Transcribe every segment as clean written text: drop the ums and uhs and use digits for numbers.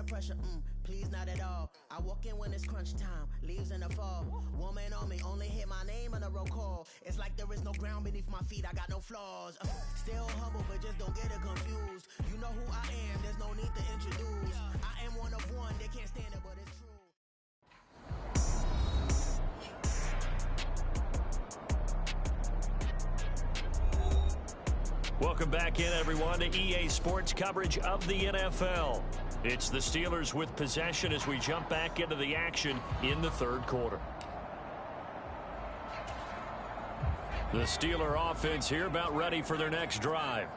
pressure, please not at all. I walk in when it's crunch time, leaves in the fall. Woman on me, only hit my name on a roll call. It's like there is no ground beneath my feet, I got no flaws. Still humble, but just don't get it confused. You know who I am, there's no need to introduce. I am one of one, they can't stand it, but it's true. Welcome back in, everyone, to EA Sports coverage of the NFL. It's the Steelers with possession as we jump back into the action in the third quarter. The Steeler offense here about ready for their next drive.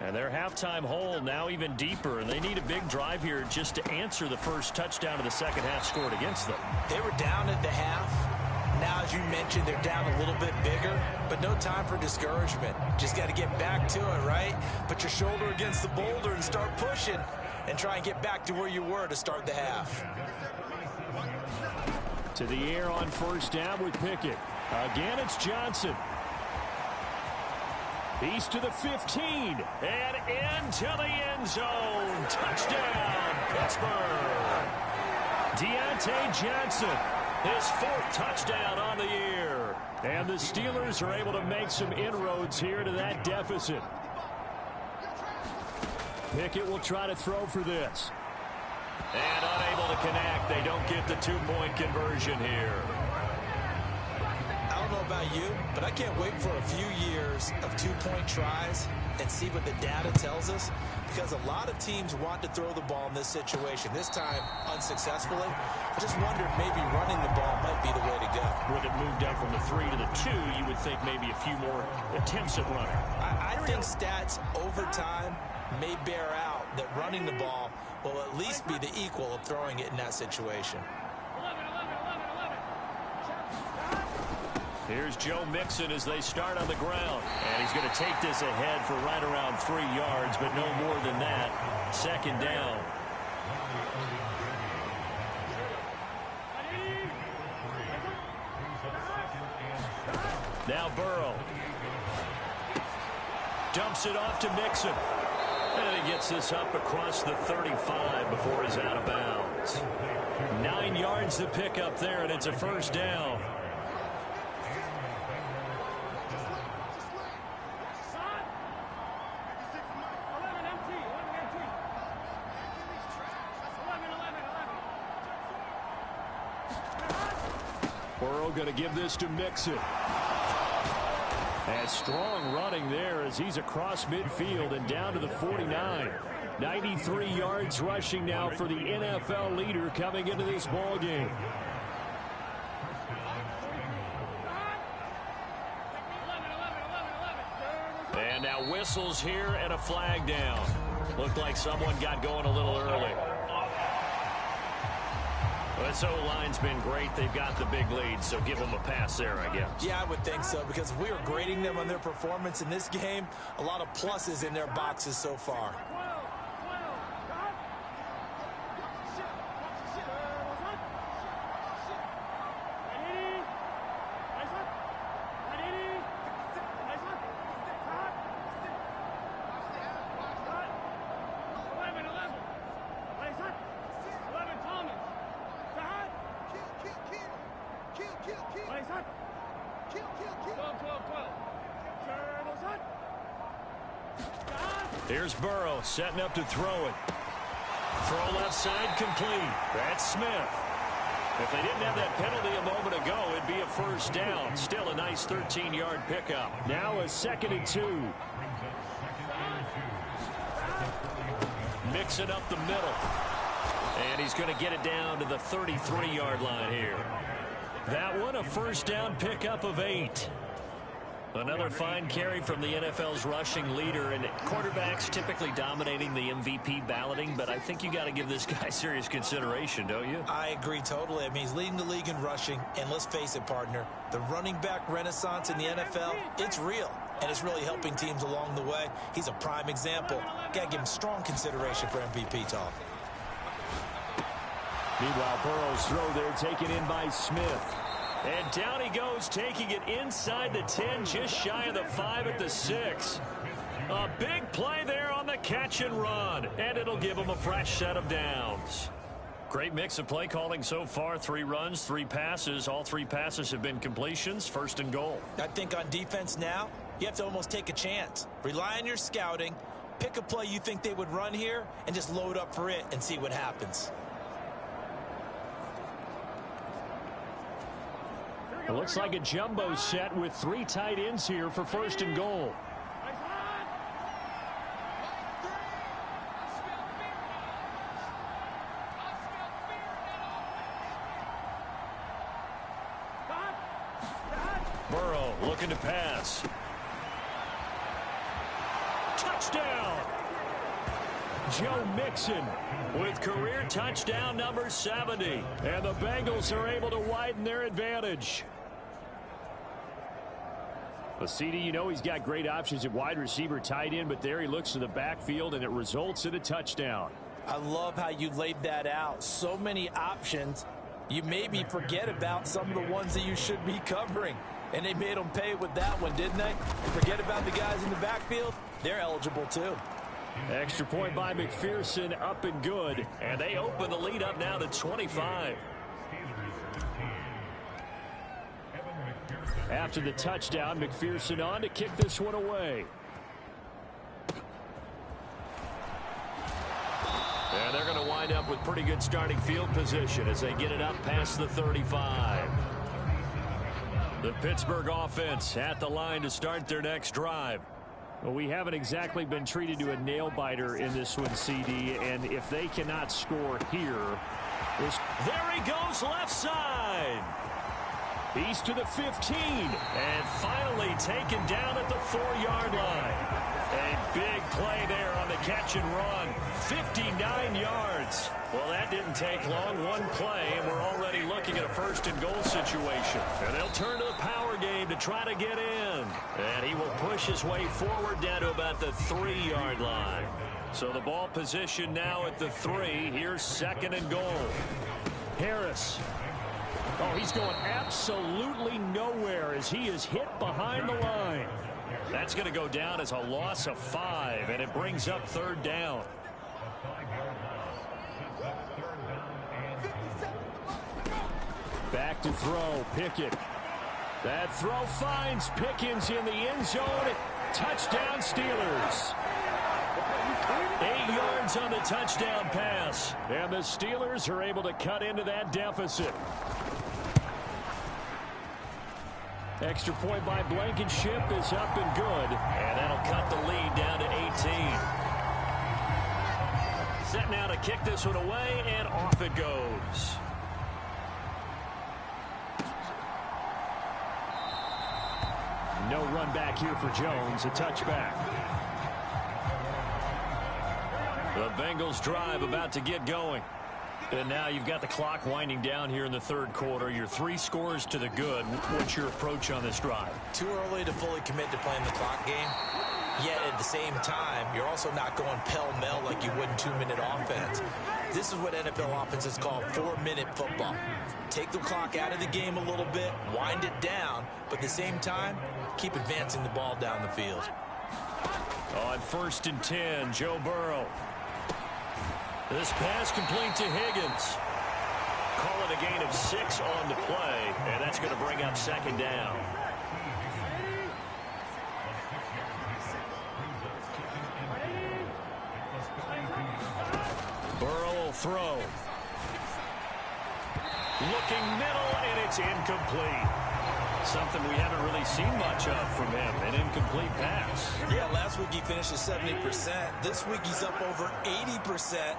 And their halftime hole now even deeper, and they need a big drive here just to answer the first touchdown of the second half scored against them. They were down at the half. Now, as you mentioned, they're down a little bit bigger, but no time for discouragement. Just got to get back to it, right? Put your shoulder against the boulder and start pushing and try and get back to where you were to start the half. To the air on first down with Pickett. Again, it's Johnson. He's to the 15 and into the end zone. Touchdown, Pittsburgh. Deontay Johnson, his fourth touchdown on the year. And the Steelers are able to make some inroads here to that deficit. Pickett will try to throw for this. And unable to connect. They don't get the two-point conversion here. I don't know about you, but I can't wait for a few years of two-point tries and see what the data tells us, because a lot of teams want to throw the ball in this situation. This time, unsuccessfully. I just wonder if maybe running the ball might be the way to go. With it moved up from the 3 to the 2, you would think maybe a few more attempts at running. I think stats over time may bear out that running the ball will at least be the equal of throwing it in that situation. Here's Joe Mixon as they start on the ground. And he's going to take this ahead for right around 3 yards, but no more than that. Second down. Now Burrow. Dumps it off to Mixon. And he gets this up across the 35 before he's out of bounds. 9 yards to pick up there, and it's a first down. Burrow going to give this to Mixon. And strong running there as he's across midfield and down to the 49. 93 yards rushing now for the NFL leader coming into this ball game. And now whistles here and a flag down. Looked like someone got going a little early. This O-line's been great. They've got the big lead, so give them a pass there, I guess. Yeah, I would think so, because if we were grading them on their performance in this game, a lot of pluses in their boxes so far. Here's Burrow setting up to throw it. Throw left side complete. That's Smith. If they didn't have that penalty a moment ago, it'd be a first down. Still a nice 13-yard pickup. Now a 2nd and 2. Mixing up the middle. And he's going to get it down to the 33-yard line here. That one a first down pickup of 8. Another fine carry from the NFL's rushing leader, and quarterbacks typically dominating the MVP balloting, but I think you got to give this guy serious consideration, don't you? I agree totally. I mean, he's leading the league in rushing, and let's face it, partner, the running back renaissance in the NFL, it's real, and it's really helping teams along the way. He's a prime example. Got to give him strong consideration for MVP talk. Meanwhile, Burrow's throw there taken in by Smith. And down he goes, taking it inside the 10, just shy of the 5 at the 6. A big play there on the catch and run, and it'll give him a fresh set of downs. Great mix of play calling so far. 3 runs, 3 passes. All 3 passes have been completions. First and goal. I think on defense now, you have to almost take a chance. Rely on your scouting. Pick a play you think they would run here and just load up for it and see what happens. It looks like a jumbo set with 3 tight ends here for first and goal. Burrow looking to pass. Touchdown! Joe Mixon with career touchdown number 70. And the Bengals are able to widen their advantage. Well, CD, you know he's got great options at wide receiver, tight end, but there he looks to the backfield, and it results in a touchdown. I love how you laid that out. So many options. You maybe forget about some of the ones that you should be covering. And they made them pay with that one, didn't they? Forget about the guys in the backfield. They're eligible, too. Extra point by McPherson, up and good. And they open the lead up now to 25. After the touchdown, McPherson on to kick this one away. And they're going to wind up with pretty good starting field position as they get it up past the 35. The Pittsburgh offense at the line to start their next drive. Well, we haven't exactly been treated to a nail-biter in this one, CD, and if they cannot score here... There he goes left side! He's to the 15, and finally taken down at the 4-yard line. A big play there on the catch and run. 59 yards. Well, that didn't take long. One play, and we're already looking at a first and goal situation. And they'll turn to the power game to try to get in. And he will push his way forward down to about the 3-yard line. So the ball position now at the 3. Here's second and goal. Harris. Oh, he's going absolutely nowhere as he is hit behind the line. That's going to go down as a loss of 5, and it brings up third down. Back to throw, Pickett. That throw finds Pickens in the end zone. Touchdown, Steelers. 8 yards on the touchdown pass, and the Steelers are able to cut into that deficit. Extra point by Blankenship is up and good. And that'll cut the lead down to 18. Set now to kick this one away, and off it goes. No run back here for Jones. A touchback. The Bengals drive about to get going. And now you've got the clock winding down here in the third quarter. You're 3 scores to the good. What's your approach on this drive? Too early to fully commit to playing the clock game. Yet at the same time, you're also not going pell-mell like you would in 2-minute offense. This is what NFL offenses call 4-minute football. Take the clock out of the game a little bit, wind it down, but at the same time, keep advancing the ball down the field. On 1st and 10, Joe Burrow. This pass complete to Higgins. Call it a gain of 6 on the play, and that's going to bring up second down. Burrow will throw. Looking middle, and it's incomplete. Something we haven't really seen much of from him, an incomplete pass. Yeah, last week he finished at 70%. This week he's up over 80%.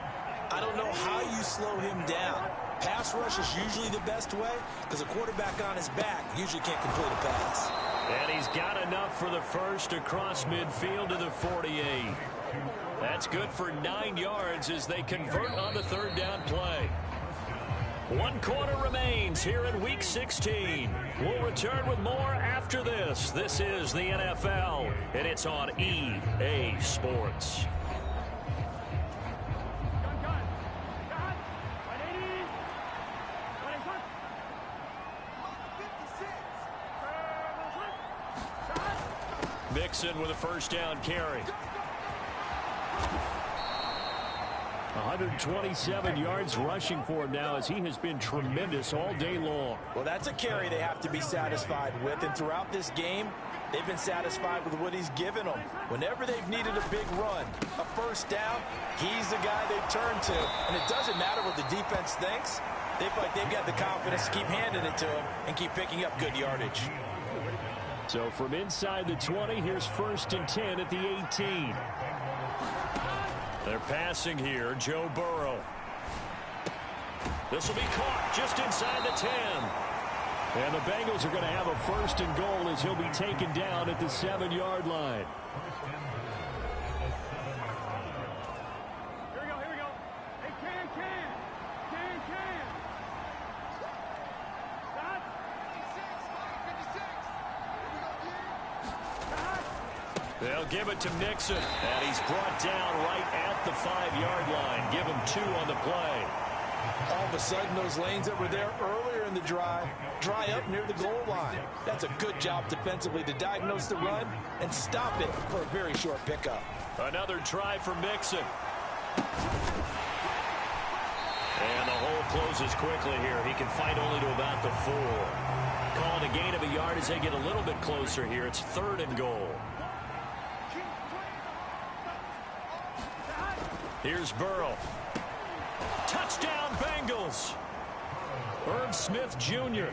I don't know how you slow him down. Pass rush is usually the best way because a quarterback on his back usually can't complete a pass. And he's got enough for the first across midfield to the 48. That's good for 9 yards as they convert on the third down play. 1 quarter remains here in Week 16. We'll return with more after this. This is the NFL, and it's on EA Sports. Mixon with a first down carry. 127 yards rushing for him now, as he has been tremendous all day long. Well, that's a carry they have to be satisfied with, and throughout this game, they've been satisfied with what he's given them. Whenever they've needed a big run, a first down, he's the guy they've turned to. And it doesn't matter what the defense thinks. They feel like they've got the confidence to keep handing it to him and keep picking up good yardage. So from inside the 20, here's 1st and 10 at the 18. They're passing here, Joe Burrow. This will be caught just inside the 10. And the Bengals are going to have a 1st and goal as he'll be taken down at the 7-yard line. Here we go. Hey, Can. Stop. 56. They'll give it to Mixon, and he's brought down right at the 5-yard line. Give him 2 on the play. All of a sudden, those lanes that were there earlier in the drive dry up near the goal line. That's a good job defensively to diagnose the run and stop it for a very short pickup. Another try for Mixon. And the hole closes quickly here. He can fight only to about the 4. Calling a gain of a yard as they get a little bit closer here. It's 3rd and goal. Here's Burrow. Touchdown, Bengals. Irv Smith Jr.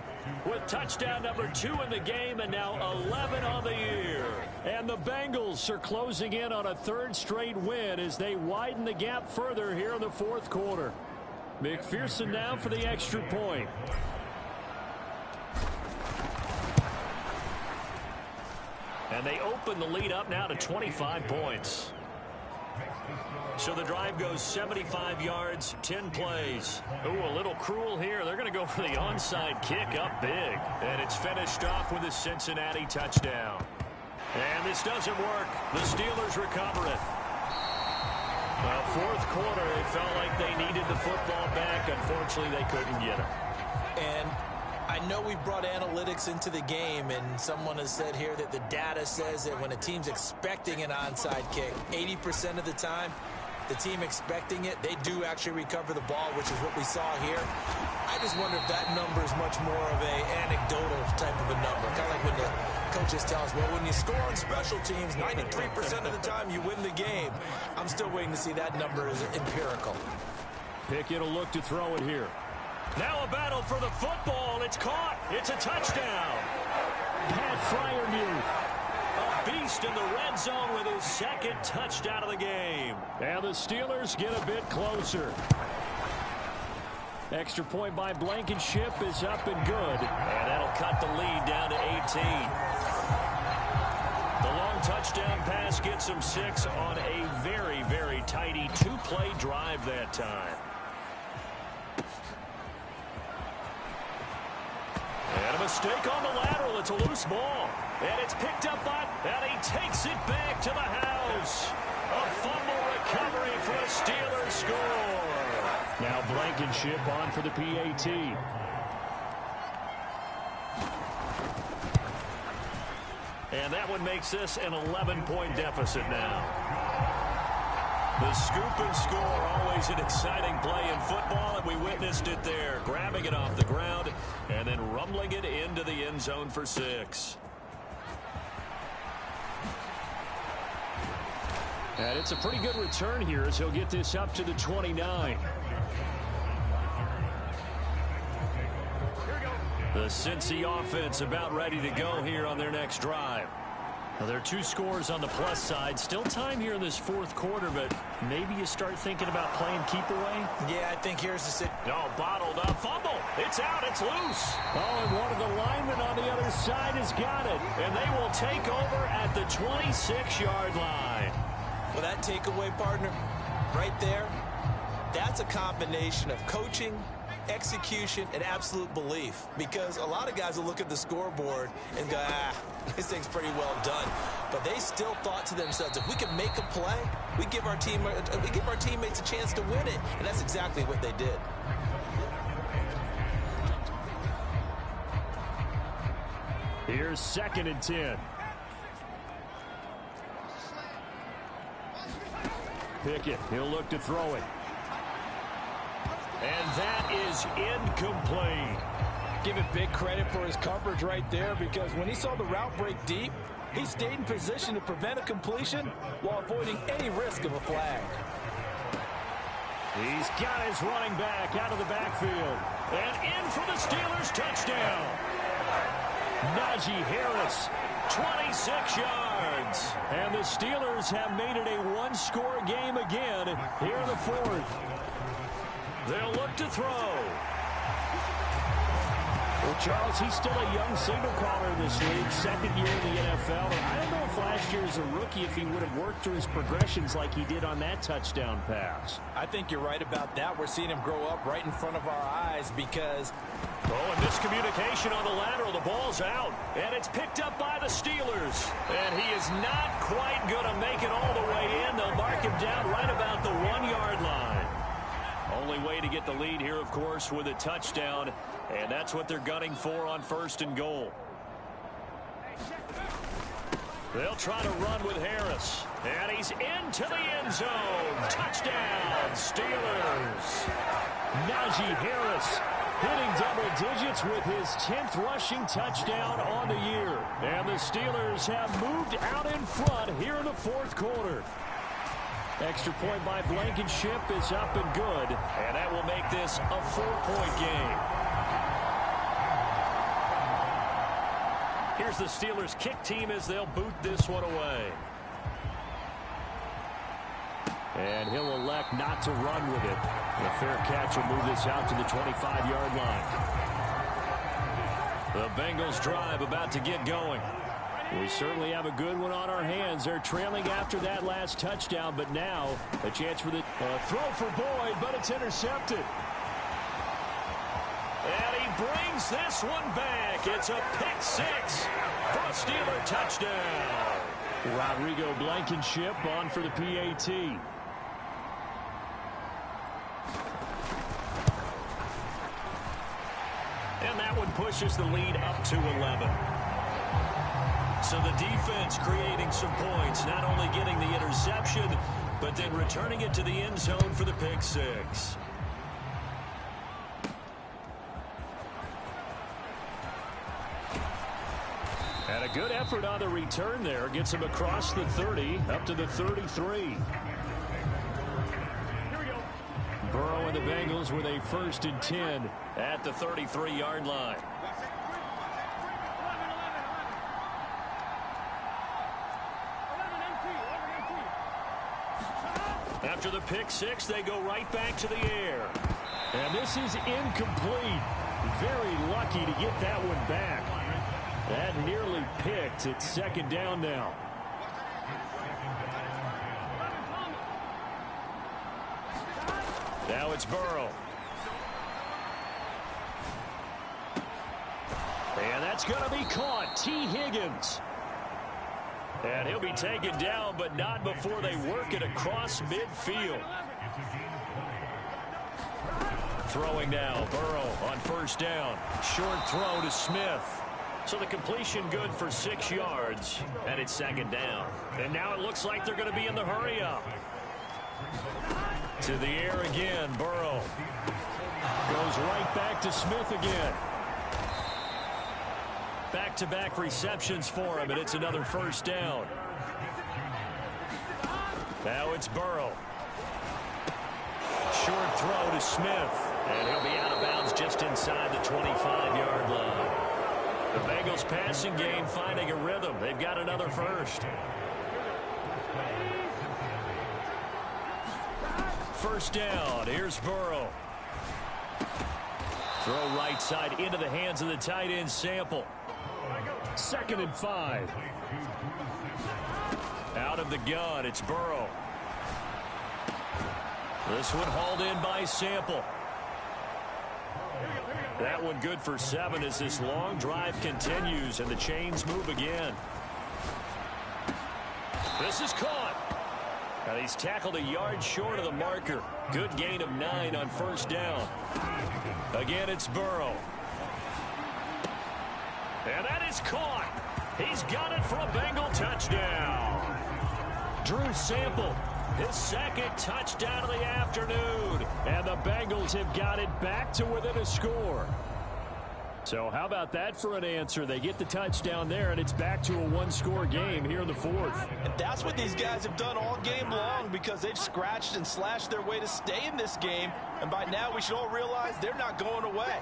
with touchdown number 2 in the game, and now 11 on the year. And the Bengals are closing in on a 3rd straight win as they widen the gap further here in the 4th quarter. McPherson now for the extra point. And they open the lead up now to 25 points. So the drive goes 75 yards, 10 plays. Ooh, a little cruel here. They're going to go for the onside kick up big. And it's finished off with a Cincinnati touchdown. And this doesn't work. The Steelers recover it. Well, 4th quarter, it felt like they needed the football back. Unfortunately, they couldn't get it. And I know we brought analytics into the game, and someone has said here that the data says that when a team's expecting an onside kick, 80% of the time, the team expecting it, they do actually recover the ball, which is what we saw here. I just wonder if that number is much more of a anecdotal type of a number. Kind of like when the coaches tell us, well, when you score on special teams, 93% of the time you win the game. I'm still waiting to see that number is empirical. Pickett will look to throw it here. Now a battle for the football. It's caught. It's a touchdown. Pat Freiermuth, a beast in the red zone with his 2nd touchdown of the game. And the Steelers get a bit closer. Extra point by Blankenship is up and good. And that'll cut the lead down to 18. The long touchdown pass gets him 6 on a very, very tidy 2-play drive that time. And a mistake on the lateral. It's a loose ball. And it's picked up by, and he takes it back to the house. A fumble recovery for a Steelers score. Now Blankenship on for the PAT. And that one makes this an 11-point deficit now. The scoop and score, always an exciting play in football, and we witnessed it there. Grabbing it off the ground and then rumbling it into the end zone for 6. And it's a pretty good return here as he'll get this up to the 29. The Cincy offense about ready to go here on their next drive. Now, there are 2 scores on the plus side. Still time here in this 4th quarter, but maybe you start thinking about playing keep away. Yeah, I think here's the sit. No, bottled up. Fumble. It's out. It's loose. Oh, and one of the linemen on the other side has got it. And they will take over at the 26-yard line. Well, that takeaway, partner, right there, that's a combination of coaching, execution, and absolute belief. Because a lot of guys will look at the scoreboard and go, this thing's pretty well done. But they still thought to themselves, if we can make a play, we give our teammates a chance to win it. And that's exactly what they did. Here's 2nd and 10. Pickett. He'll look to throw it. And that is incomplete. Give it big credit for his coverage right there, because when he saw the route break deep, he stayed in position to prevent a completion while avoiding any risk of a flag. He's got his running back out of the backfield. And in for the Steelers touchdown. Najee Harris, 26 yards. And the Steelers have made it a one-score game again here in the fourth. They'll look to throw. Well, Charles, he's still a young signal caller in this league, second year in the NFL. I don't know if last year as a rookie, if he would have worked through his progressions like he did on that touchdown pass. I think you're right about that. We're seeing him grow up right in front of our eyes because... Oh, and miscommunication on the lateral. The ball's out, and it's picked up by the Steelers. And he is not quite going to make it all the way in. They'll mark him down right about the 1-yard line. Only way to get the lead here, of course, with a touchdown. And that's what they're gunning for on 1st and goal. They'll try to run with Harris. And he's into the end zone. Touchdown, Steelers. Najee Harris hitting double digits with his 10th rushing touchdown on the year. And the Steelers have moved out in front here in the fourth quarter. Extra point by Blankenship is up and good. And that will make this a 4-point game. Here's the Steelers kick team as they'll boot this one away. And he'll elect not to run with it. The fair catch will move this out to the 25-yard line. The Bengals drive about to get going. We certainly have a good one on our hands. They're trailing after that last touchdown, but now a chance for the throw for Boyd, but it's intercepted. And he brings this one back. It's a pick six for a Steeler touchdown. Rodrigo Blankenship on for the PAT. And that one pushes the lead up to 11. So the defense creating some points, not only getting the interception, but then returning it to the end zone for the pick six. And a good effort on the return there. Gets him across the 30, up to the 33. Burrow and the Bengals with a 1st and 10 at the 33-yard line. After the pick six, they go right back to the air. And this is incomplete. Very lucky to get that one back. That nearly picked. It's 2nd down now. Now it's Burrow. And that's going to be caught. T. Higgins. And he'll be taken down, but not before they work it across midfield. Throwing now, Burrow on 1st down. Short throw to Smith. So the completion good for 6 yards, and it's 2nd down. And now it looks like they're going to be in the hurry up. To the air again, Burrow. Goes right back to Smith again. Back-to-back receptions for him, and it's another 1st down. Now it's Burrow. Short throw to Smith, and he'll be out of bounds just inside the 25-yard line. The Bengals passing game finding a rhythm. They've got another 1st. 1st down. Here's Burrow. Throw right side into the hands of the tight end Sample. 2nd and 5. Out of the gun, it's Burrow. This one hauled in by Sample. That one good for 7 as this long drive continues and the chains move again. This is caught. And he's tackled a yard short of the marker. Good gain of 9 on 1st down. Again, it's Burrow. And that is caught. He's got it for a Bengal touchdown. Drew Sample His second touchdown of the afternoon. And the Bengals have got it back to within a score. So how about that for an answer? They get the touchdown there, and it's back to a one-score game here in the fourth. And that's what these guys have done all game long, because they've scratched and slashed their way to stay in this game. And by now, we should all realize they're not going away.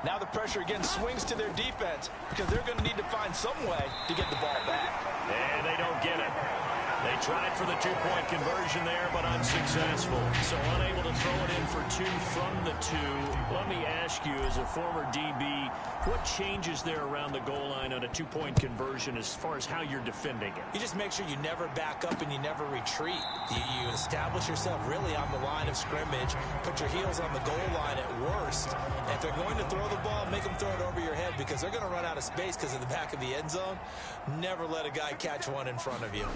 Now the pressure again swings to their defense, because they're going to need to find some way to get the ball back. And they don't get it. They tried for the two-point conversion there, but unsuccessful. So unable to throw it in for two from the two. Let me ask you, as a former DB, what changes there around the goal line on a two-point conversion as far as how you're defending it? You just make sure you never back up and you never retreat. You establish yourself really on the line of scrimmage, put your heels on the goal line at worst. And if they're going to throw the ball, make them throw it over your head, because they're going to run out of space because of the back of the end zone. Never let a guy catch one in front of you.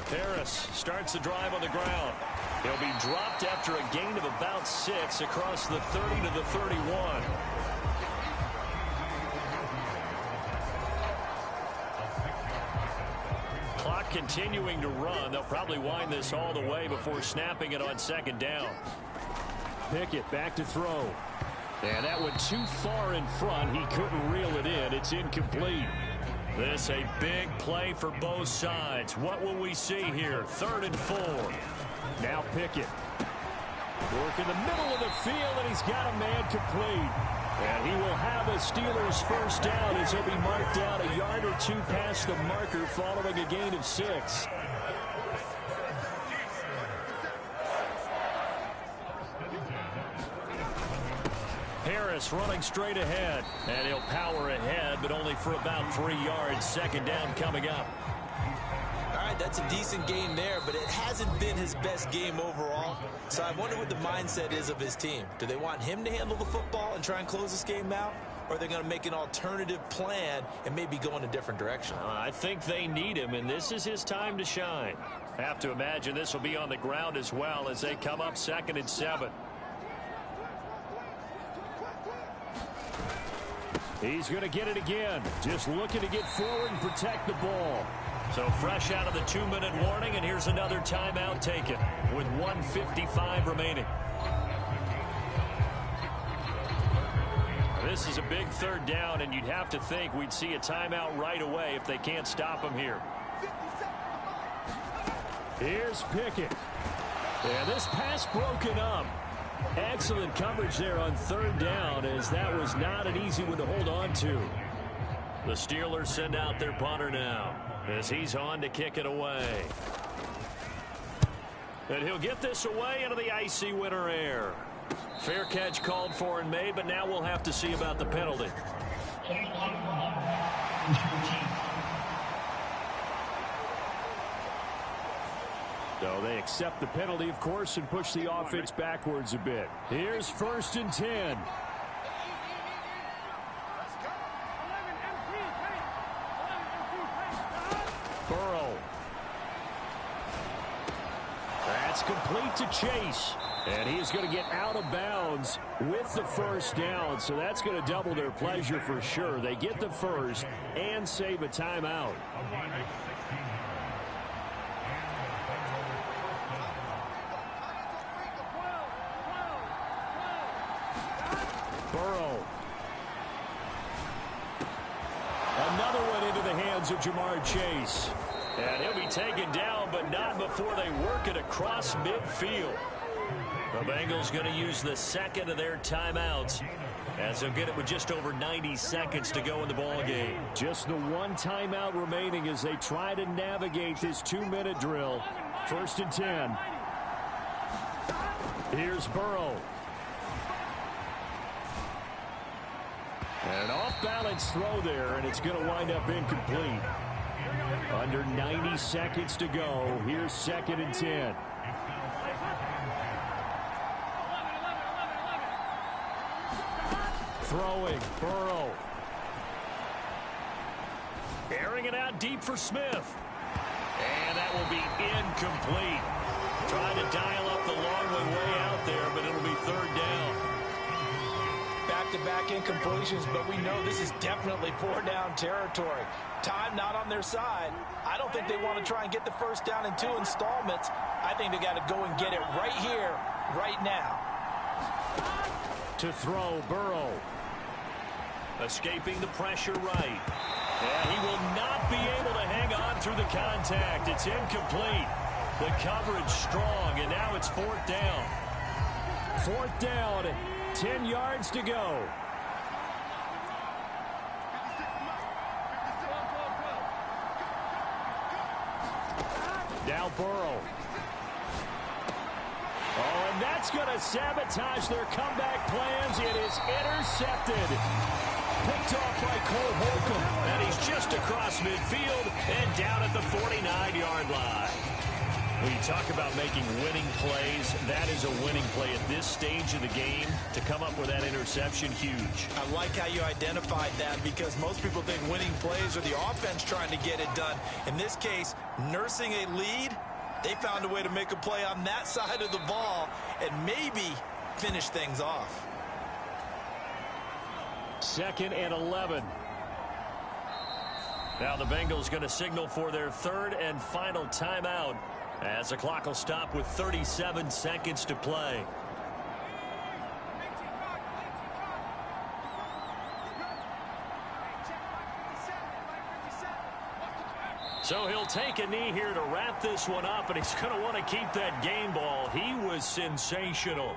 Harris starts the drive on the ground. He'll be dropped after a gain of about 6 across the 30 to the 31. Clock continuing to run. They'll probably wind this all the way before snapping it on second down. Pickett back to throw. And that went too far in front. He couldn't reel it in. It's incomplete. This a big play for both sides. What will we see here? 3rd and 4. Now Pickett. Work in the middle of the field, and he's got a man complete. And he will have a Steelers first down as he'll be marked down a yard or two past the marker following a gain of 6. Harris running straight ahead, and he'll power ahead, but only for about 3 yards. Second down coming up. All right, that's a decent gain there, but it hasn't been his best game overall. So I wonder what the mindset is of his team. Do they want him to handle the football and try and close this game out? Or are they going to make an alternative plan and maybe go in a different direction? I think they need him, and this is his time to shine. Have to imagine this will be on the ground as well as they come up 2nd and 7. He's going to get it again. Just looking to get forward and protect the ball. So fresh out of the 2-minute warning, and here's another timeout taken with 1:55 remaining. This is a big 3rd down, and you'd have to think we'd see a timeout right away if they can't stop him here. Here's Pickett. And this pass broken up. Excellent coverage there on 3rd down, as that was not an easy one to hold on to. The Steelers send out their punter now as he's on to kick it away. And he'll get this away into the icy winter air. Fair catch called for and made, but now we'll have to see about the penalty. So they accept the penalty, of course, and push the offense backwards a bit. Here's 1st and 10. Burrow. That's complete to Chase. And he's going to get out of bounds with the first down. So that's going to double their pleasure for sure. They get the first and save a timeout. Burrow. Another one into the hands of Jamar Chase. And he'll be taken down, but not before they work it across midfield. The Bengals going to use the 2nd of their timeouts, as they'll get it with just over 90 seconds to go in the ball game. Just the one timeout remaining as they try to navigate this 2-minute drill. 1st and 10. Here's Burrow. And an off-balance throw there, and it's going to wind up incomplete. Under 90 seconds to go. Here's 2nd and 10. Throwing, Burrow. Airing it out deep for Smith. And that will be incomplete. Trying to dial up the long way out there, but it'll be 3rd down. Back to back-to-back incompletions, but we know this is definitely four-down territory. Time not on their side. I don't think they want to try and get the first down in 2 installments. I think they got to go and get it right here, right now. To throw, Burrow. Escaping the pressure right. And he will not be able to hang on through the contact. It's incomplete. The coverage strong, and now it's 4th down. 4th down, 10 yards to go. Now Burrow. Oh, and that's going to sabotage their comeback plans. It is intercepted. Picked off by Cole Holcomb. And he's just across midfield and down at the 49-yard line. When you talk about making winning plays, that is a winning play at this stage of the game. To come up with that interception, huge. I like how you identified that, because most people think winning plays are the offense trying to get it done. In this case, nursing a lead, they found a way to make a play on that side of the ball and maybe finish things off. 2nd and 11. Now the Bengals going to signal for their 3rd and final timeout, as the clock will stop with 37 seconds to play. So he'll take a knee here to wrap this one up, and he's going to want to keep that game ball. He was sensational.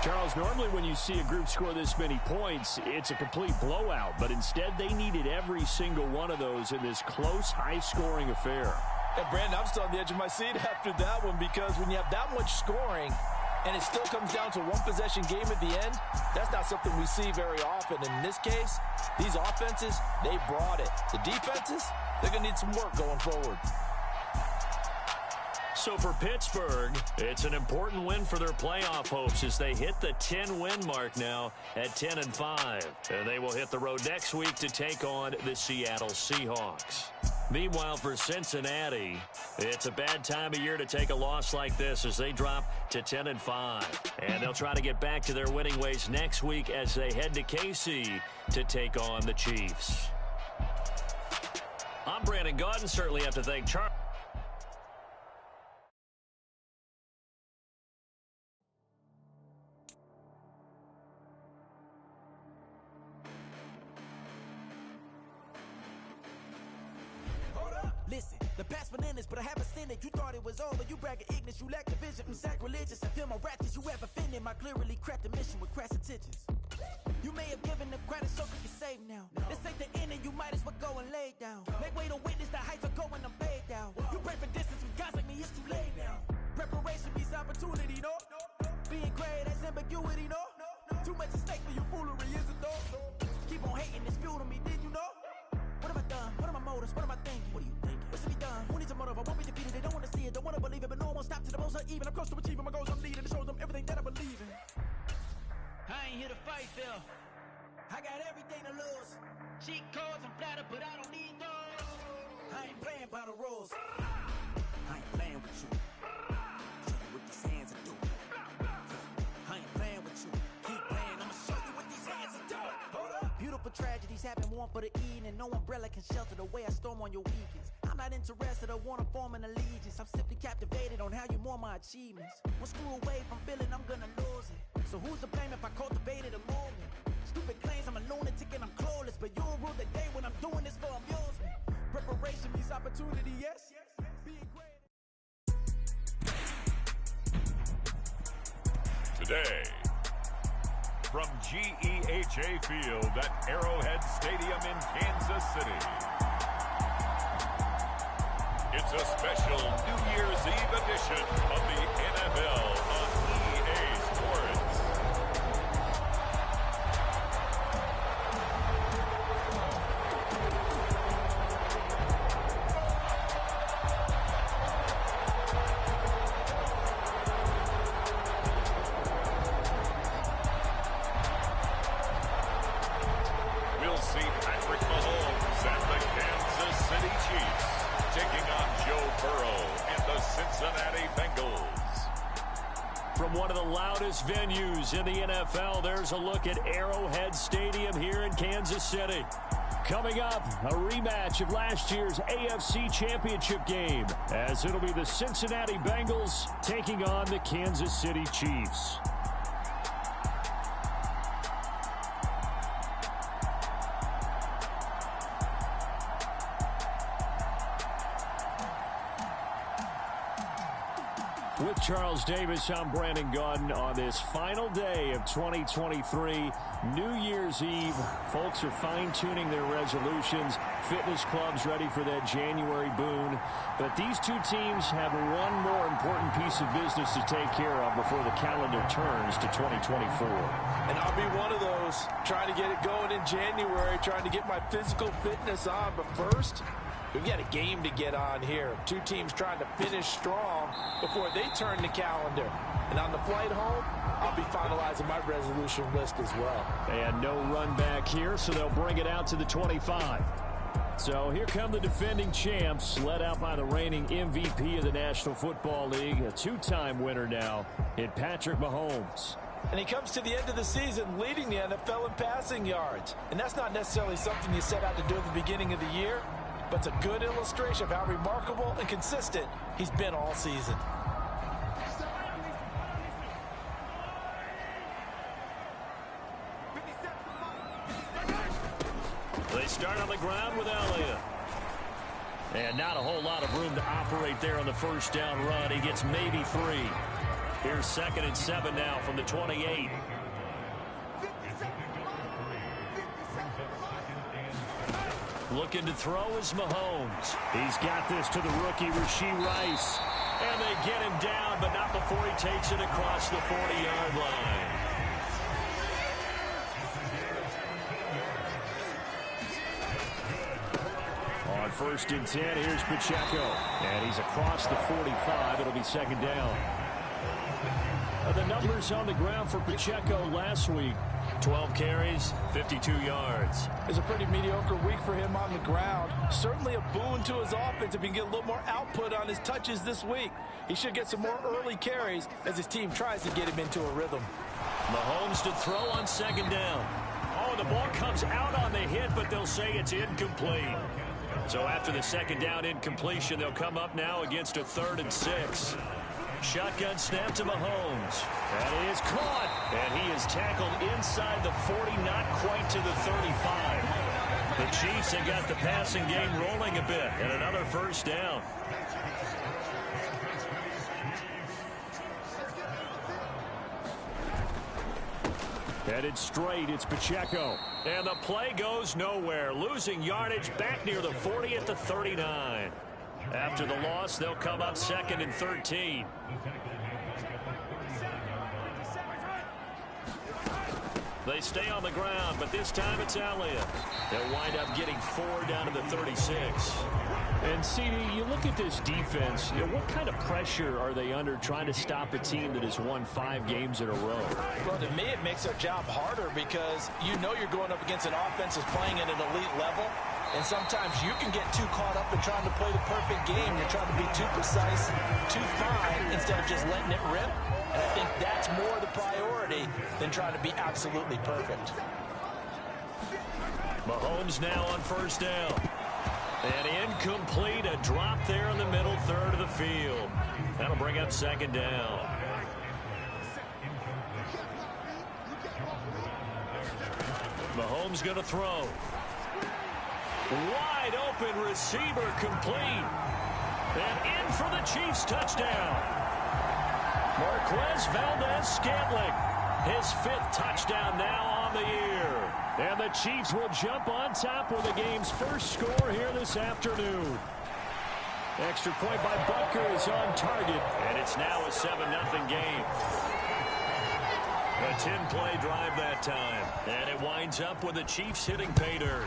Charles, normally when you see a group score this many points, it's a complete blowout. But instead, they needed every single one of those in this close, high-scoring affair. And Brandon, I'm still on the edge of my seat after that one, because when you have that much scoring and it still comes down to a one-possession game at the end, that's not something we see very often. And in this case, these offenses, they brought it. The defenses, they're going to need some work going forward. So for Pittsburgh, it's an important win for their playoff hopes as they hit the 10-win mark now at 10-5. And they will hit the road next week to take on the Seattle Seahawks. Meanwhile, for Cincinnati, it's a bad time of year to take a loss like this as they drop to 10-5. And they'll try to get back to their winning ways next week as they head to KC to take on the Chiefs. I'm Brandon Gaudin. Certainly have to thank Charles. Listen, the past bananas, but I haven't seen it. You thought it was over, you bragging ignorance, you lack the vision. I'm sacrilegious, I feel my wrath cause you ever offended. My clearly cracked the mission with crass intentions. You may have given the credit so you can save now. This ain't the end and you might as well go and lay down. Make way to witness the heights are going, I'm paid down. You pray for distance with guys like me, it's too late now. Preparation means opportunity, no? Being great, that's ambiguity, no? Too much at stake for your foolery, is it though? Keep on hating, it's fuel to me, did you know? What have I done? What are my motives? What am I thinking? What are you thinking? What's to be done? Who needs a motive? I won't be defeated. They don't want to see it, don't want to believe it, but no one won't stop to the most uneven. I'm close to achieving my goals. I'm leading to show them everything that I believe in. I ain't here to fight, Phil. I got everything to lose. Cheat codes, I'm flattered, but I don't need those. I ain't playing by the rules. I ain't playing with you. Show you what these hands are doing. I ain't playing with you. Keep playing, I'ma show you what these hands are doing. Hold up. Beautiful tragedies happen, one for the evening. No umbrella can shelter the way I storm on your weekends. I'm not interested, I wanna form an allegiance. I'm simply captivated on how you more my achievements. One screw away from feeling I'm gonna lose it. So who's to blame if I cultivated a movement? Stupid claims I'm a lunatic and I'm clueless, but you'll rule the day when I'm doing this for amusement. Preparation means opportunity, yes? Being great. Today, from GEHA Field at Arrowhead Stadium in Kansas City, it's a special New Year's Eve edition of the NFL on EA Sports. We'll see Patrick Mahomes and the Kansas biggest venues in the NFL. There's a look at Arrowhead Stadium here in Kansas City. Coming up, a rematch of last year's AFC Championship game, as it'll be the Cincinnati Bengals taking on the Kansas City Chiefs. With Charles Davis, I'm Brandon Gunn on this final day of 2023, New Year's Eve. Folks are fine-tuning their resolutions. Fitness clubs ready for that January boon. But these two teams have one more important piece of business to take care of before the calendar turns to 2024. And I'll be one of those, trying to get it going in January, trying to get my physical fitness on. But first, we've got a game to get on here. Two teams trying to finish strong before they turn the calendar. And on the flight home, I'll be finalizing my resolution list as well. And no run back here, so they'll bring it out to the 25. So here come the defending champs, led out by the reigning MVP of the National Football League, a two-time winner now in Patrick Mahomes. And he comes to the end of the season leading the NFL in passing yards. And that's not necessarily something you set out to do at the beginning of the year, but it's a good illustration of how remarkable and consistent he's been all season. They start on the ground with Elliott. And not a whole lot of room to operate there on the first down run. He gets maybe 3. Here's 2nd and 7 now from the 28. Looking to throw is Mahomes. He's got this to the rookie, Rashee Rice. And they get him down, but not before he takes it across the 40-yard line. On 1st and 10, here's Pacheco. And he's across the 45. It'll be 2nd down. The numbers on the ground for Pacheco last week. 12 carries, 52 yards. It's a pretty mediocre week for him on the ground. Certainly a boon to his offense if he can get a little more output on his touches this week. He should get some more early carries as his team tries to get him into a rhythm. Mahomes to throw on 2nd down. Oh, the ball comes out on the hit, but they'll say it's incomplete. So after the 2nd down incompletion, they'll come up now against a 3rd and 6. Shotgun snap to Mahomes. And he is caught. And he is tackled inside the 40, not quite to the 35. The Chiefs have got the passing game rolling a bit. And another 1st down. Headed straight, it's Pacheco. And the play goes nowhere. Losing yardage back near the 40 at the 39. After the loss, they'll come up 2nd and 13. They stay on the ground, but this time it's Elliott. They'll wind up getting 4 down to the 36. And, CD, you look at this defense, what kind of pressure are they under trying to stop a team that has won 5 games in a row? Well, to me, it makes their job harder because you know you're going up against an offense that's playing at an elite level. And sometimes you can get too caught up in trying to play the perfect game. You're trying to be too precise, too fine, instead of just letting it rip. And I think that's more the priority than trying to be absolutely perfect. Mahomes now on 1st down. And incomplete, a drop there in the middle 3rd of the field. That'll bring up 2nd down. Mahomes going to throw. Wide open receiver complete. And in for the Chiefs touchdown. Marquez Valdez-Scantling. His 5th touchdown now on the year. And the Chiefs will jump on top with the game's first score here this afternoon. Extra point by Butker is on target. And it's now a 7-0 game. A 10-play drive that time. And it winds up with the Chiefs hitting pay dirt.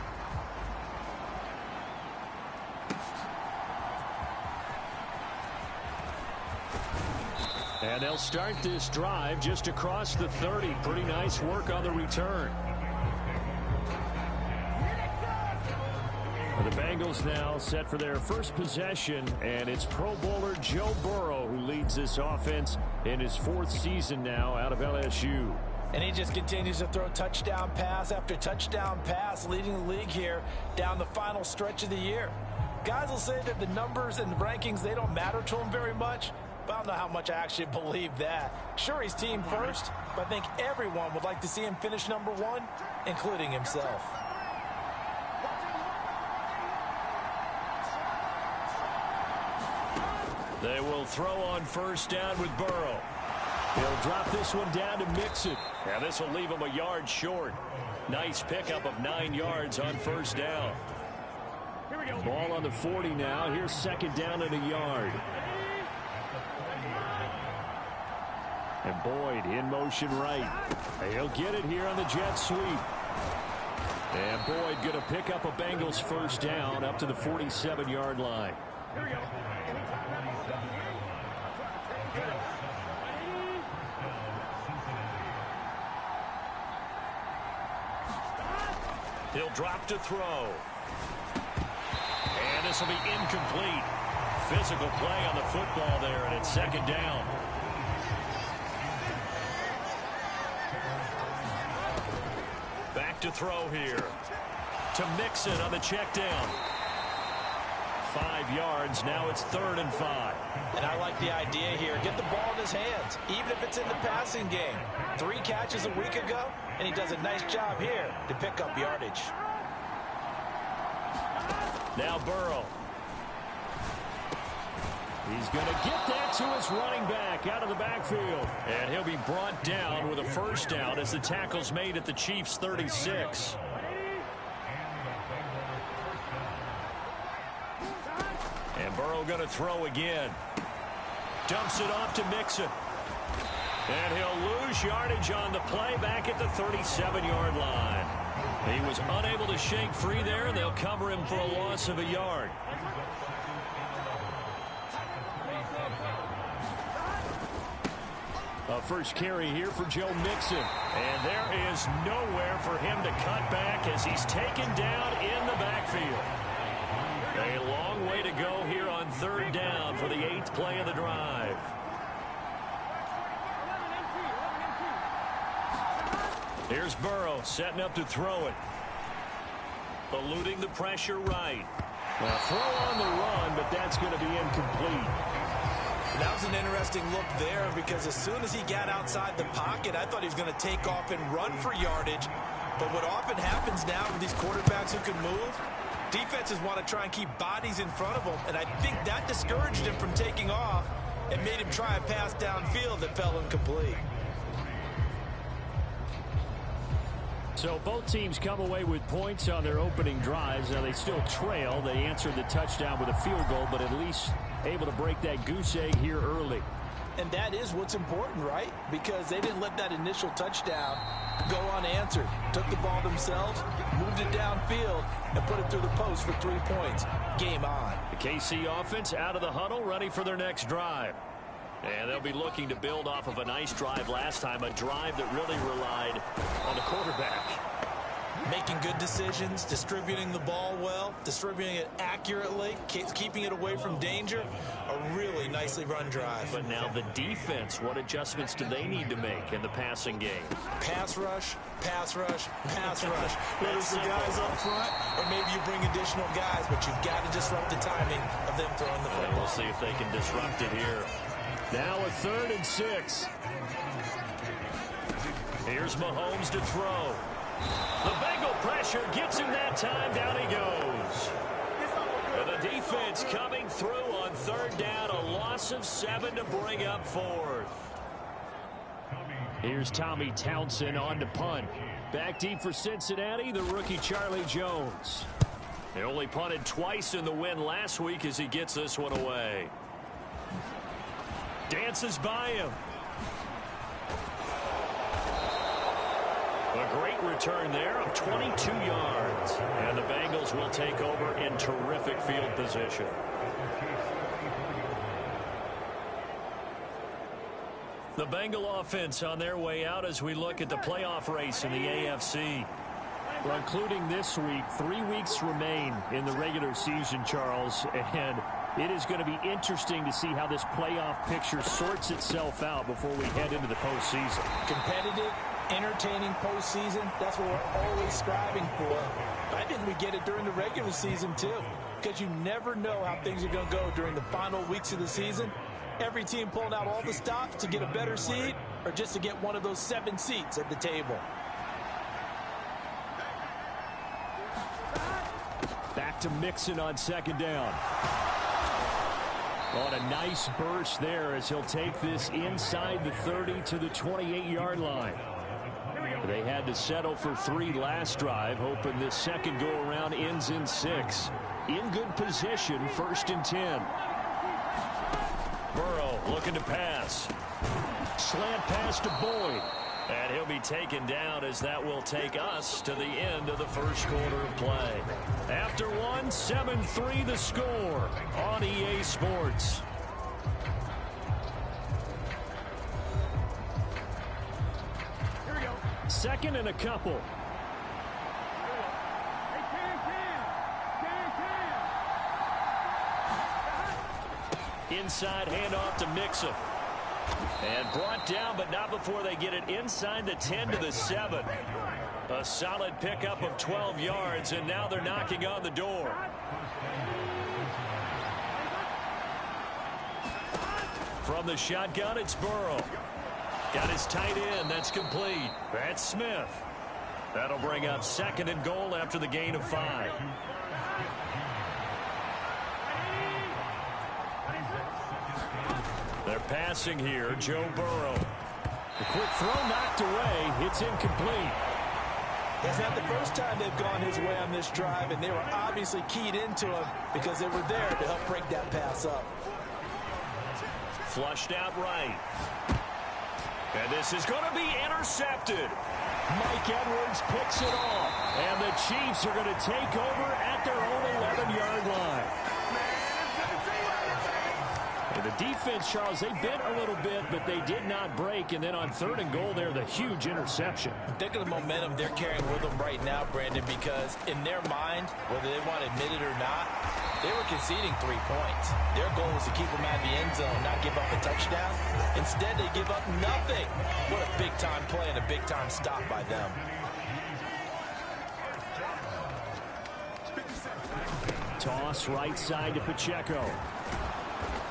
And they'll start this drive just across the 30. Pretty nice work on the return. The Bengals now set for their first possession, and it's Pro Bowler Joe Burrow who leads this offense in his 4th season now out of LSU. And he just continues to throw touchdown pass after touchdown pass, leading the league here down the final stretch of the year. Guys will say that the numbers and the rankings, they don't matter to him very much, but I don't know how much I actually believe that. Sure, he's team first, but I think everyone would like to see him finish number 1, including himself. They will throw on first down with Burrow. He'll drop this one down to Mixon. Yeah, this will leave him a yard short. Nice pickup of 9 yards on first down. Ball on the 40 now. Here's second down and a yard. And Boyd in motion right. He'll get it here on the jet sweep. And Boyd going to pick up a Bengals first down up to the 47-yard line. Here we go. He'll drop to throw. And this will be incomplete. Physical play on the football there, and it's second down. Back to throw here. To Mixon on the check down. 5 yards. Now it's 3rd and 5. And I like the idea here. Get the ball in his hands, even if it's in the passing game. 3 catches a week ago, and he does a nice job here to pick up yardage. Now Burrow. He's going to get that to his running back out of the backfield. And he'll be brought down with a first down as the tackle's made at the Chiefs' 36. And Burrow going to throw again. Dumps it off to Mixon. And he'll lose yardage on the play back at the 37-yard line. He was unable to shake free there, and they'll cover him for a loss of a yard. A first carry here for Joe Mixon. And there is nowhere for him to cut back as he's taken down in the backfield. A long way to go here on 3rd down for the 8th play of the drive. Here's Burrow setting up to throw it. Eluding the pressure right. Well, throw on the run, but that's going to be incomplete. That was an interesting look there because as soon as he got outside the pocket, I thought he was going to take off and run for yardage. But what often happens now with these quarterbacks who can move, defenses want to try and keep bodies in front of them, and I think that discouraged him from taking off and made him try a pass downfield that fell incomplete. So both teams come away with points on their opening drives. Now they still trail. They answered the touchdown with a field goal, but at least able to break that goose egg here early. And that is what's important, right? Because they didn't let that initial touchdown go unanswered. Took the ball themselves, moved it downfield, and put it through the post for 3 points. Game on. The KC offense out of the huddle, ready for their next drive. And they'll be looking to build off of a nice drive last time, a drive that really relied on the quarterback. Making good decisions, distributing the ball well, distributing it accurately, keeping it away from danger. A really nicely run drive. But now the defense, what adjustments do they need to make in the passing game? Pass rush, pass rush, pass rush. Whether it's the guys up front or maybe you bring additional guys, but you've got to disrupt the timing of them throwing the football. We'll see if they can disrupt it here. Now a 3rd and 6. Here's Mahomes to throw. The Bengal pressure gets him that time. Down he goes. And the defense coming through on 3rd down. A loss of 7 to bring up 4th. Here's Tommy Townsend on to punt. Back deep for Cincinnati, the rookie Charlie Jones. They only punted twice in the win last week as he gets this one away. Dances by him. A great return there of 22 yards. And the Bengals will take over in terrific field position. The Bengal offense on their way out as we look at the playoff race in the AFC. Well, including this week, 3 weeks remain in the regular season, Charles, and It is going to be interesting to see how this playoff picture sorts itself out before we head into the postseason. Competitive, entertaining postseason, that's what we're always striving for. I think we get it during the regular season too, because you never know how things are going to go during the final weeks of the season. Every team pulling out all the stops to get a better seed or just to get one of those 7 seats at the table. Back to Mixon on second down. On a nice burst there as he'll take this inside the 30 to the 28-yard line. They had to settle for 3 last drive, hoping this second go-around ends in 6. In good position, 1st and 10. Burrow looking to pass. Slant pass to Boyd. And he'll be taken down as that will take us to the end of the first quarter of play. After one, 7-3 the score on EA Sports. Here we go. Second and a couple. Hey, Cam. Inside handoff to Mixon. And brought down, but not before they get it inside the 10 to the 7. A solid pickup of 12 yards, and now they're knocking on the door. From the shotgun, it's Burrow. Got his tight end. That's complete. That's Smith. That'll bring up 2nd and goal after the gain of 5. They're passing here. Joe Burrow. The quick throw knocked away. It's incomplete. It's not the first time they've gone his way on this drive, and they were obviously keyed into him because they were there to help break that pass up. Flushed out right. And this is going to be intercepted. Mike Edwards picks it off. And the Chiefs are going to take over at their own 11-yard line. And the defense, Charles, they bent a little bit, but they did not break. And then on 3rd and goal there, the huge interception. Think of the momentum they're carrying with them right now, Brandon, because in their mind, whether they want to admit it or not, they were conceding 3 points. Their goal was to keep them out of the end zone, not give up a touchdown. Instead, they give up nothing. What a big-time play and a big-time stop by them. Toss right side to Pacheco.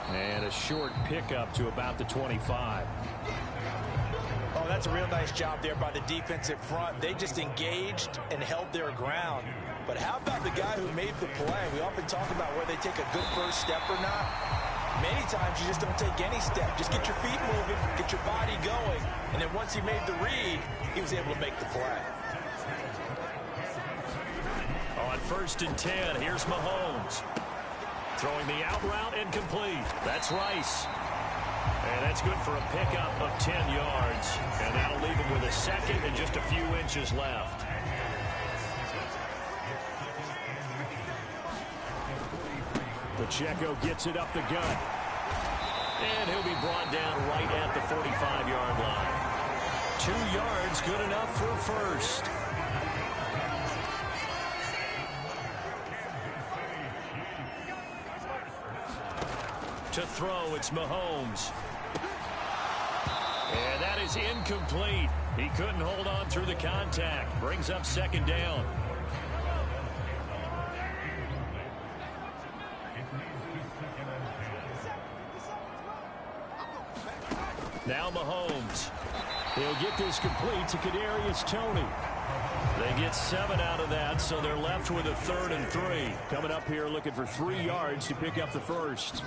And a short pickup to about the 25. Oh, that's a real nice job there by the defensive front. They just engaged and held their ground. But how about the guy who made the play? We often talk about where they take a good first step or not. Many times you just don't take any step. Just get your feet moving, get your body going. And then once he made the read, he was able to make the play. On 1st and 10, here's Mahomes. Throwing the out route incomplete. That's Rice. And that's good for a pickup of 10 yards. And that'll leave him with a 2nd and just a few inches left. Pacheco gets it up the gut. And he'll be brought down right at the 45-yard line. 2 yards, good enough for a 1st. To throw, it's Mahomes. And that is incomplete. He couldn't hold on through the contact. Brings up 2nd down. Now Mahomes. He'll get this complete to Kadarius Toney. They get 7 out of that, so they're left with a 3rd and 3. Coming up here looking for 3 yards to pick up the 1st.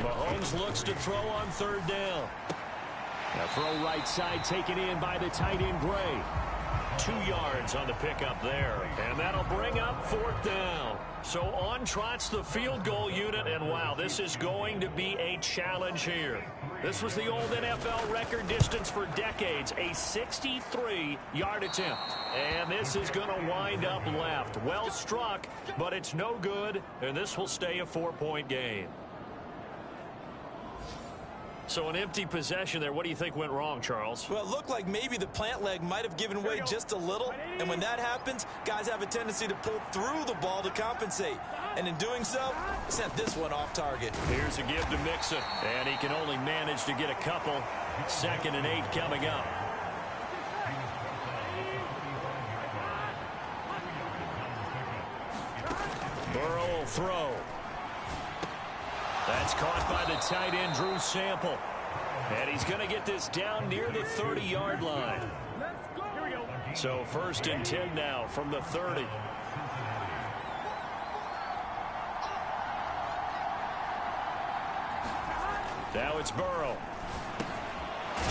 Mahomes looks to throw on 3rd down. A throw right side taken in by the tight end Gray. 2 yards on the pickup there. And that'll bring up 4th down. So on trots the field goal unit, and wow, this is going to be a challenge here. This was the old NFL record distance for decades, a 63-yard attempt. And this is going to wind up left. Well struck, but it's no good, and this will stay a 4-point game. So an empty possession there. What do you think went wrong, Charles? Well, it looked like maybe the plant leg might have given way just a little. And when that happens, guys have a tendency to pull through the ball to compensate. And in doing so, sent this one off target. Here's a give to Mixon. And he can only manage to get a couple. 2nd and 8 coming up. Burrow will throw. That's caught by the tight end, Drew Sample. And he's going to get this down near the 30-yard line. So 1st and 10 now from the 30. Now it's Burrow.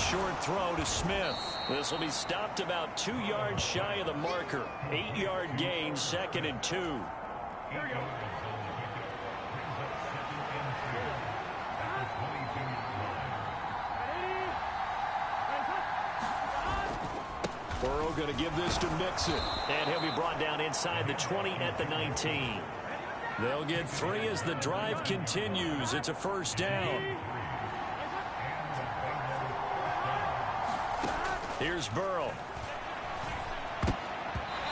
Short throw to Smith. This will be stopped about 2 yards shy of the marker. 8-yard gain, 2nd and 2. Here we go. Burrow going to give this to Mixon. And he'll be brought down inside the 20 at the 19. They'll get 3 as the drive continues. It's a 1st down. Here's Burrow.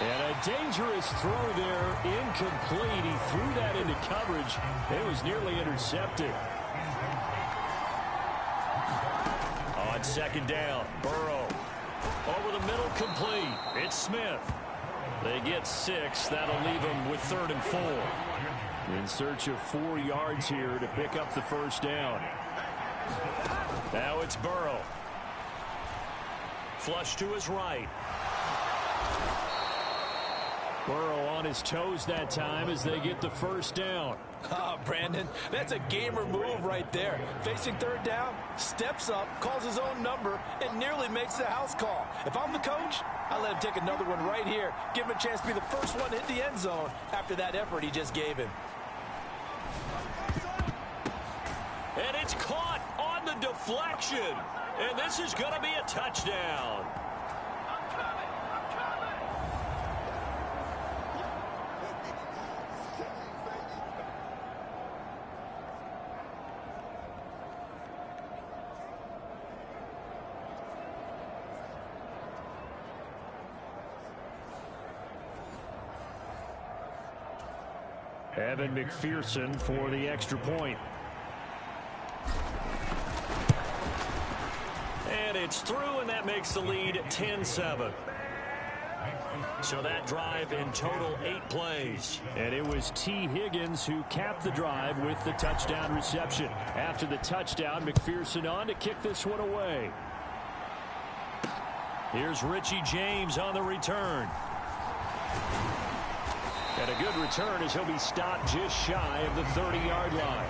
And a dangerous throw there, incomplete. He threw that into coverage. It was nearly intercepted. On 2nd down, Burrow. Over the middle, complete. It's Smith. They get 6. That'll leave them with 3rd and 4. In search of 4 yards here to pick up the 1st down. Now it's Burrow. Flush to his right. Burrow on his toes that time as they get the 1st down. Ah, Brandon, that's a gamer move right there. Facing 3rd down, steps up, calls his own number, and nearly makes the house call. If I'm the coach, I let him take another one right here. Give him a chance to be the first one to hit the end zone after that effort he just gave him. And it's caught on the deflection. And this is going to be a touchdown. Evan McPherson for the extra point. And it's through, and that makes the lead 10-7. So that drive in total 8 plays. And it was T. Higgins who capped the drive with the touchdown reception. After the touchdown, McPherson on to kick this one away. Here's Richie James on the return. And a good return as he'll be stopped just shy of the 30-yard line.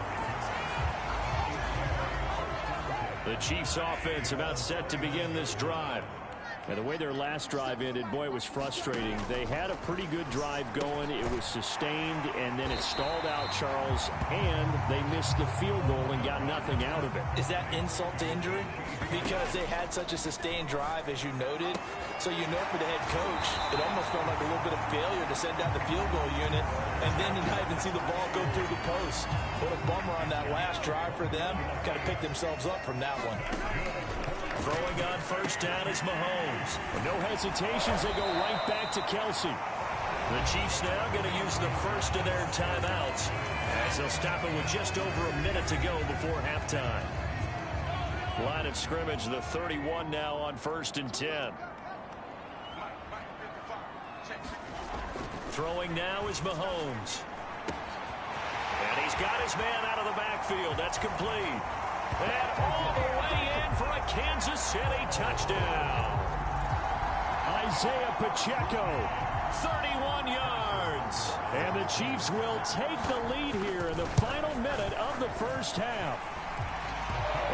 The Chiefs offense about set to begin this drive. And the way their last drive ended, boy, it was frustrating. They had a pretty good drive going. It was sustained, and then it stalled out, Charles, and they missed the field goal and got nothing out of it. Is that insult to injury? Because they had such a sustained drive, as you noted. So you know for the head coach, it almost felt like a little bit of failure to send out the field goal unit, and then to not even see the ball go through the post. What a bummer on that last drive for them. Got to pick themselves up from that one. Throwing on 1st down is Mahomes. And no hesitations, they go right back to Kelsey. The Chiefs now going to use the first of their timeouts as they'll stop it with just over a minute to go before halftime. Line of scrimmage, the 31 now on 1st and 10. Throwing now is Mahomes. And he's got his man out of the backfield. That's complete. And all the way in for a Kansas City touchdown. Isaiah Pacheco, 31 yards. And the Chiefs will take the lead here in the final minute of the 1st half.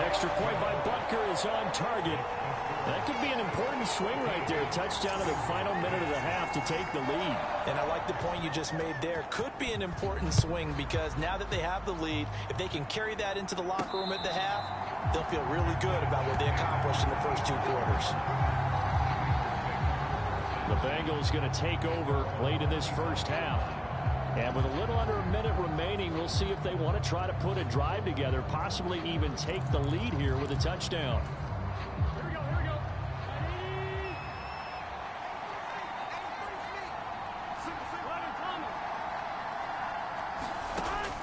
Extra point by Butker is on target. That could be an important swing right there. Touchdown in the final minute of the half to take the lead. And I like the point you just made there. Could be an important swing because now that they have the lead, if they can carry that into the locker room at the half, they'll feel really good about what they accomplished in the first 2 quarters. The Bengals going to take over late in this 1st half. And with a little under a minute remaining, we'll see if they want to try to put a drive together, possibly even take the lead here with a touchdown. Here we go, here we go.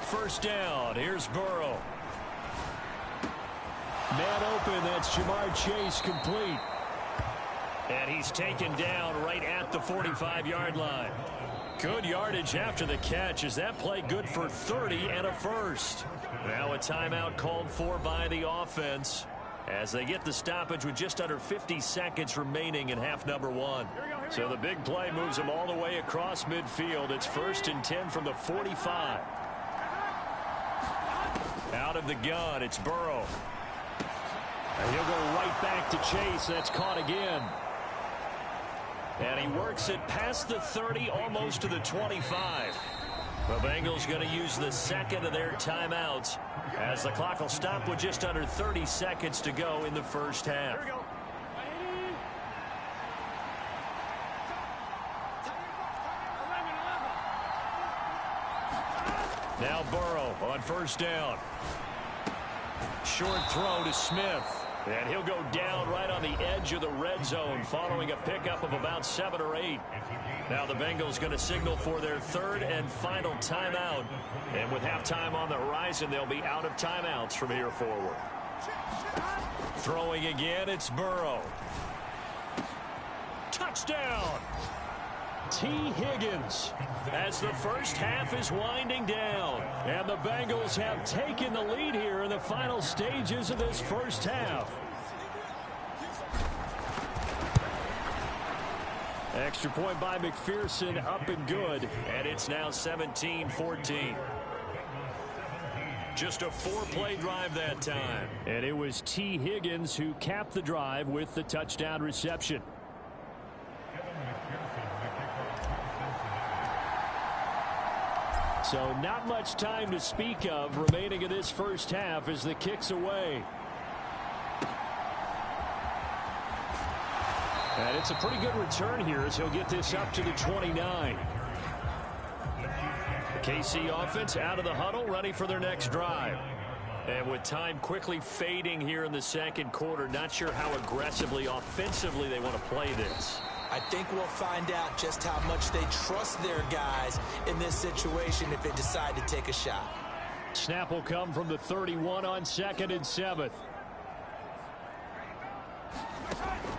First down, here's Burrow. Man open, that's Jamar Chase, complete. And he's taken down right at the 45-yard line. Good yardage after the catch. Is that play good for 30 and a first? Now a timeout called for by the offense as they get the stoppage with just under 50 seconds remaining in half number one. So the big play moves them all the way across midfield. It's 1st and 10 from the 45. Out of the gun, it's Burrow. And he'll go right back to Chase. That's caught again. And he works it past the 30, almost to the 25. The Bengals going to use the second of their timeouts as the clock will stop with just under 30 seconds to go in the first half. Here we go. Now Burrow on first down. Short throw to Smith. And he'll go down right on the edge of the red zone following a pickup of about 7 or 8. Now the Bengals going to signal for their third and final timeout. And with halftime on the horizon, they'll be out of timeouts from here forward. Throwing again, it's Burrow. Touchdown! T. Higgins as the first half is winding down. And the Bengals have taken the lead here in the final stages of this first half. Extra point by McPherson, up and good. And it's now 17-14. Just a 4-play drive that time. And it was T. Higgins who capped the drive with the touchdown reception. So not much time to speak of remaining in this first half as the kick's away. And it's a pretty good return here as he'll get this up to the 29. The KC offense out of the huddle, ready for their next drive. And with time quickly fading here in the second quarter, not sure how aggressively, offensively they want to play this. I think we'll find out just how much they trust their guys in this situation if they decide to take a shot. Snap will come from the 31 on 2nd and 7.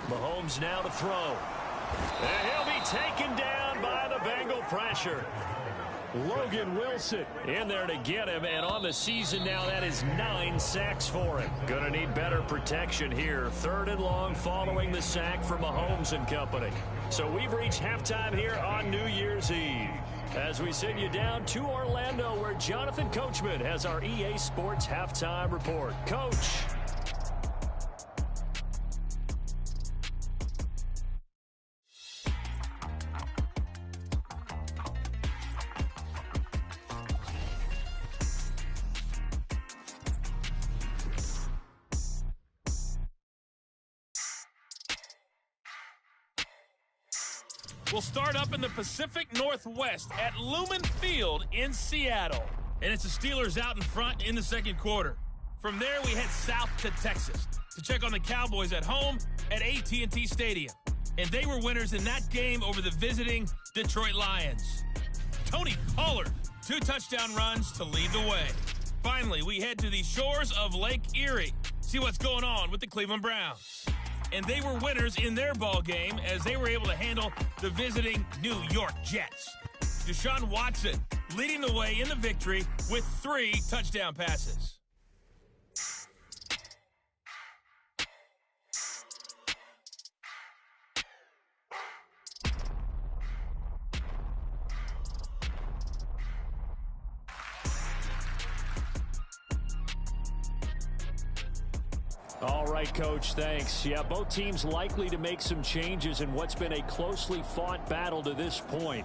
Mahomes now to throw. And he'll be taken down by the Bengal pressure. Logan Wilson in there to get him, and on the season now that is 9 sacks for him. Gonna need better protection here. 3rd and long following the sack from Mahomes and company. So we've reached halftime here on New Year's Eve as we send you down to Orlando where Jonathan Coachman has our EA Sports halftime report. Coach. We'll start up in the Pacific Northwest at Lumen Field in Seattle. And it's the Steelers out in front in the second quarter. From there, we head south to Texas to check on the Cowboys at home at AT&T Stadium. And they were winners in that game over the visiting Detroit Lions. Tony Pollard, 2 touchdown runs to lead the way. Finally, we head to the shores of Lake Erie, see what's going on with the Cleveland Browns. And they were winners in their ball game as they were able to handle the visiting New York Jets. Deshaun Watson leading the way in the victory with 3 touchdown passes. All right, Coach, thanks. Yeah, both teams likely to make some changes in what's been a closely fought battle to this point.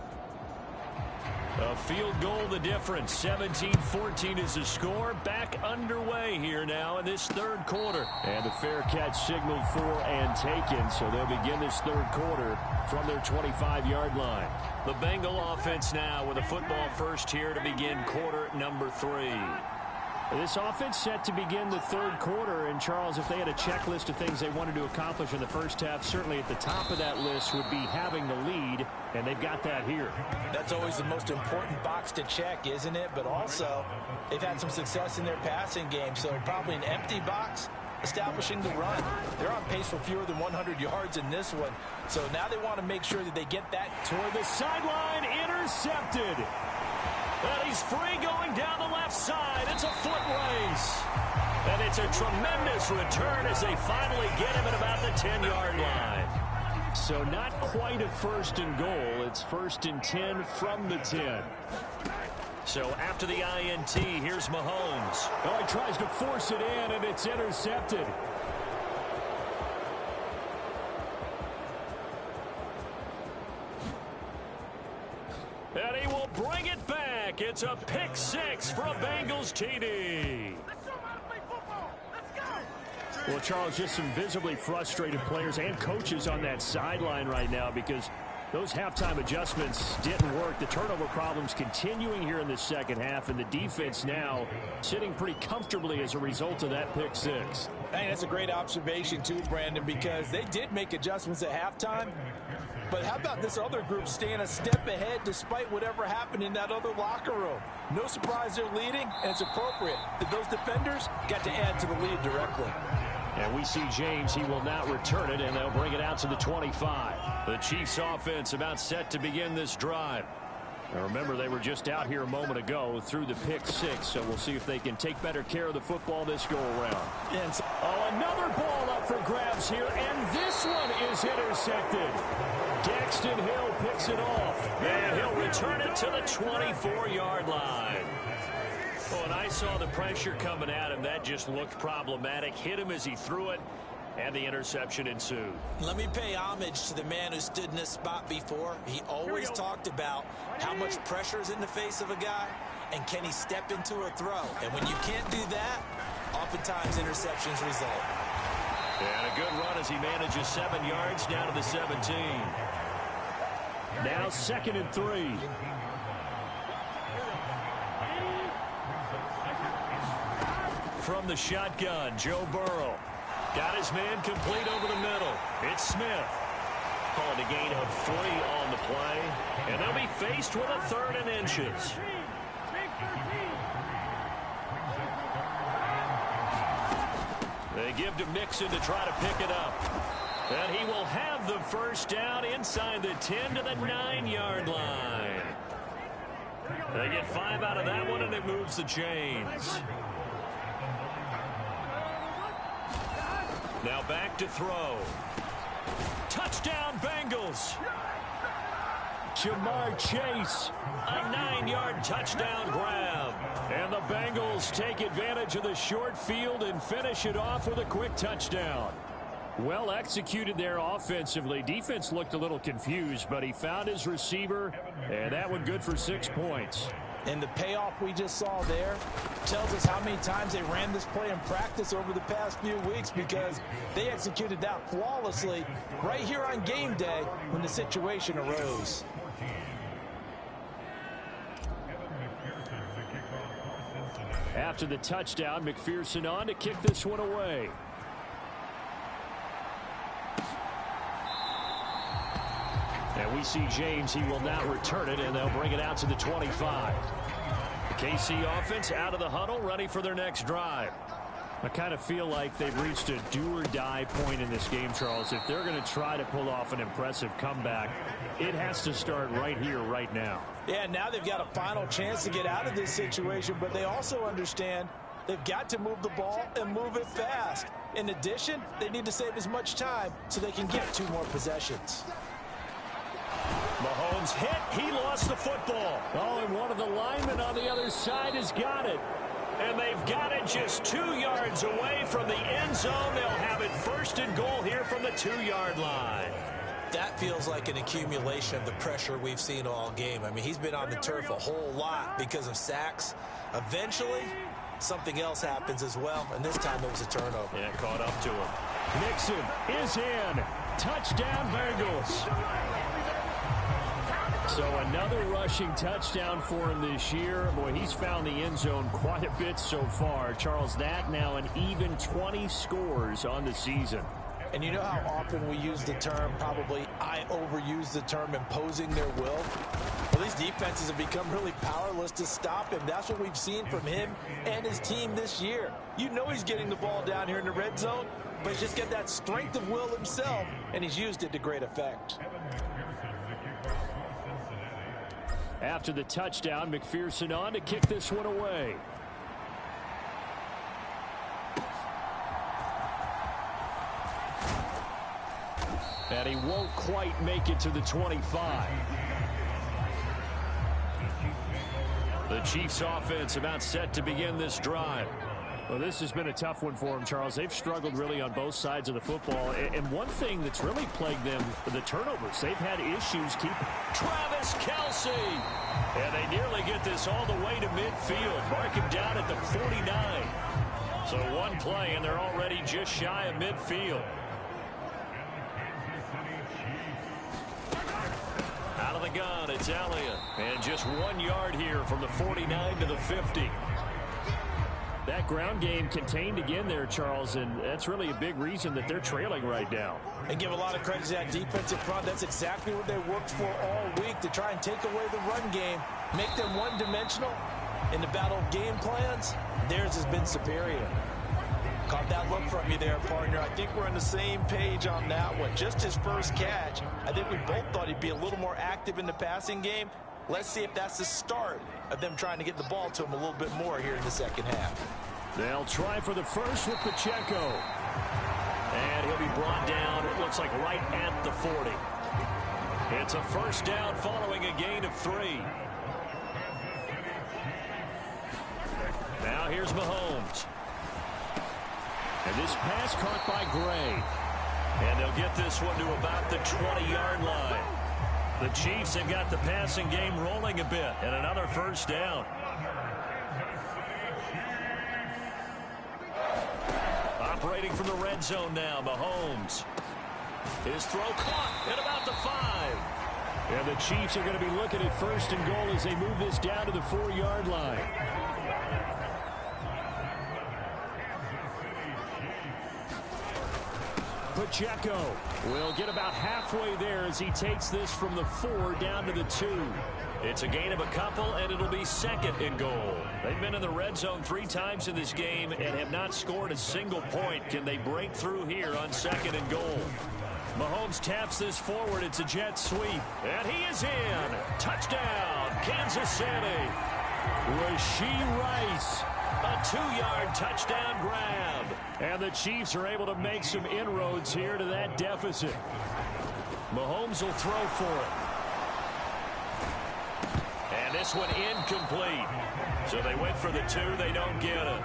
A field goal the difference. 17-14 is the score. Back underway here now in this third quarter. And the fair catch signaled for and taken. So they'll begin this third quarter from their 25-yard line. The Bengal offense now with a football first here to begin quarter number 3. This offense set to begin the third quarter. And, Charles, if they had a checklist of things they wanted to accomplish in the first half, certainly at the top of that list would be having the lead, and they've got that here. That's always the most important box to check, isn't it? But also, they've had some success in their passing game, so probably an empty box establishing the run. They're on pace for fewer than 100 yards in this one, so now they want to make sure that they get that toward the sideline, intercepted. And he's free going down the left side. It's a foot race. And it's a tremendous return as they finally get him at about the 10-yard line. So not quite a first and goal. It's first and 10 from the 10. So after the INT, here's Mahomes. Oh, he tries to force it in, and it's intercepted. And he will bring it back. It's a pick 6 for a Bengals TD. Well, Charles, just some visibly frustrated players and coaches on that sideline right now because those halftime adjustments didn't work. The turnover problems continuing here in the second half, and the defense now sitting pretty comfortably as a result of that pick 6. Hey, that's a great observation too, Brandon, because they did make adjustments at halftime. But how about this other group staying a step ahead despite whatever happened in that other locker room? No surprise they're leading, and it's appropriate that those defenders got to add to the lead directly. And we see James. He will not return it, and they'll bring it out to the 25. The Chiefs offense about set to begin this drive. Now remember, they were just out here a moment ago through the pick 6, so we'll see if they can take better care of the football this go-around. Oh, another ball up for grabs here, and this one is intercepted. Daxton Hill picks it off, and he'll return it to the 24-yard line. Oh, and I saw the pressure coming at him. That just looked problematic. Hit him as he threw it, and the interception ensued. Let me pay homage to the man who stood in this spot before. He always talked about how much pressure is in the face of a guy, and can he step into a throw. And when you can't do that, oftentimes interceptions result. And a good run as he manages 7 yards down to the 17. Now 2nd and 3. From the shotgun, Joe Burrow. Got his man complete over the middle. It's Smith. Calling a gain of 3 on the play. And they'll be faced with a 3rd and inches. They give to Mixon to try to pick it up. And he will have the first down inside the 10 to the 9-yard line. They get 5 out of that one, and it moves the chains. Now back to throw. Touchdown, Bengals. Jamar Chase, a 9-yard touchdown grab. And the Bengals take advantage of the short field and finish it off with a quick touchdown. Well executed there offensively. Defense looked a little confused, but he found his receiver, and that one good for 6 points. And the payoff we just saw there tells us how many times they ran this play in practice over the past few weeks, because they executed that flawlessly right here on game day when the situation arose. After the touchdown, McPherson on to kick this one away. And we see James. He will not return it, and they'll bring it out to the 25. The KC offense out of the huddle, ready for their next drive. I kind of feel like they've reached a do-or-die point in this game, Charles. If they're going to try to pull off an impressive comeback, it has to start right here, right now. Yeah, now they've got a final chance to get out of this situation, but they also understand they've got to move the ball and move it fast. In addition, they need to save as much time so they can get 2 more possessions. Mahomes hit. He lost the football. Oh, and one of the linemen on the other side has got it. And they've got it just 2 yards away from the end zone. They'll have it 1st and goal here from the 2-yard line. That feels like an accumulation of the pressure we've seen all game. I mean, he's been on the turf a whole lot because of sacks. Eventually, something else happens as well, and this time it was a turnover. Yeah, caught up to him. Nixon is in. Touchdown, Bengals. So another rushing touchdown for him this year. Boy, he's found the end zone quite a bit so far. Charles, that now an even 20 scores on the season. And you know how often we use the term, probably I overuse the term, imposing their will? Well, these defenses have become really powerless to stop him. That's what we've seen from him and his team this year. You know he's getting the ball down here in the red zone, but he's just got that strength of will himself, and he's used it to great effect. After the touchdown, McPherson on to kick this one away. And he won't quite make it to the 25. The Chiefs offense about set to begin this drive. Well, this has been a tough one for them, Charles. They've struggled really on both sides of the football. And one thing that's really plagued them, the turnovers. They've had issues keeping Travis Kelce. And they nearly get this all the way to midfield. Mark him down at the 49. So one play, and they're already just shy of midfield. Out of the gun, it's Elliott. And just 1 yard here from the 49 to the 50. That ground game contained again there, Charles, and that's really a big reason that they're trailing right now. And give a lot of credit to that defensive front. That's exactly what they worked for all week, to try and take away the run game, make them one-dimensional. In the battle of game plans, theirs has been superior. Caught that look from you there, partner. I think we're on the same page on that one. Just his first catch. I think we both thought he'd be a little more active in the passing game. Let's see if that's the start of them trying to get the ball to him a little bit more here in the second half. They'll try for the first with Pacheco. And he'll be brought down, it looks like right at the 40. It's a first down following a gain of 3. Now here's Mahomes. And this pass caught by Gray. And they'll get this one to about the 20-yard line. The Chiefs have got the passing game rolling a bit, and another first down. Operating from the red zone now, Mahomes. His throw caught at about the 5. And the Chiefs are going to be looking at first and goal as they move this down to the 4-yard line. Pacheco will get about halfway there as he takes this from the 4 down to the 2. It's a gain of a couple, and it'll be second and goal. They've been in the red zone 3 times in this game and have not scored a single point. Can they break through here on second and goal? Mahomes taps this forward. It's a jet sweep, and he is in. Touchdown, Kansas City. Rashee Rice. A 2-yard touchdown grab. And the Chiefs are able to make some inroads here to that deficit. Mahomes will throw for it. And this one incomplete. So they went for the 2. They don't get it.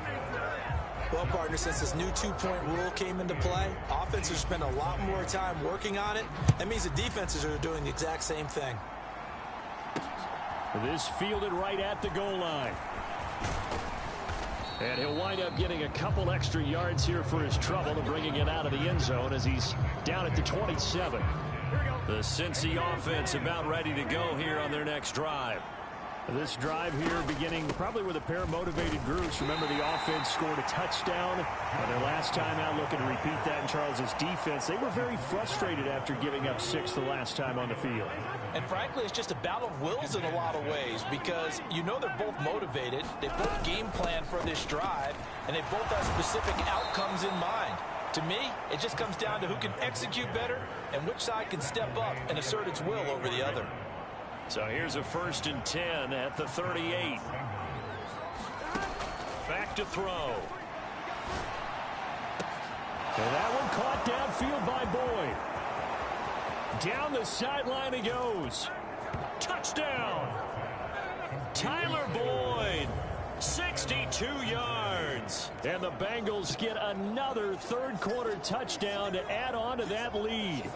Well, partner, since this new 2-point rule came into play, offenses spend a lot more time working on it. That means the defenses are doing the exact same thing. This fielded right at the goal line. And he'll wind up getting a couple extra yards here for his trouble and bringing it out of the end zone as he's down at the 27. The Cincy offense about ready to go here on their next drive. This drive here beginning probably with a pair of motivated groups. Remember, the offense scored a touchdown on their last time out, looking to repeat that in Charles's defense. They were very frustrated after giving up 6 the last time on the field. And frankly, it's just a battle of wills in a lot of ways, because you know they're both motivated. They both game plan for this drive, and they both have specific outcomes in mind. To me, it just comes down to who can execute better and which side can step up and assert its will over the other. So here's a 1st and 10 at the 38. Back to throw. And that one caught downfield by Boyd. Down the sideline he goes. Touchdown. Tyler Boyd. 62 yards. And the Bengals get another third-quarter touchdown to add on to that lead.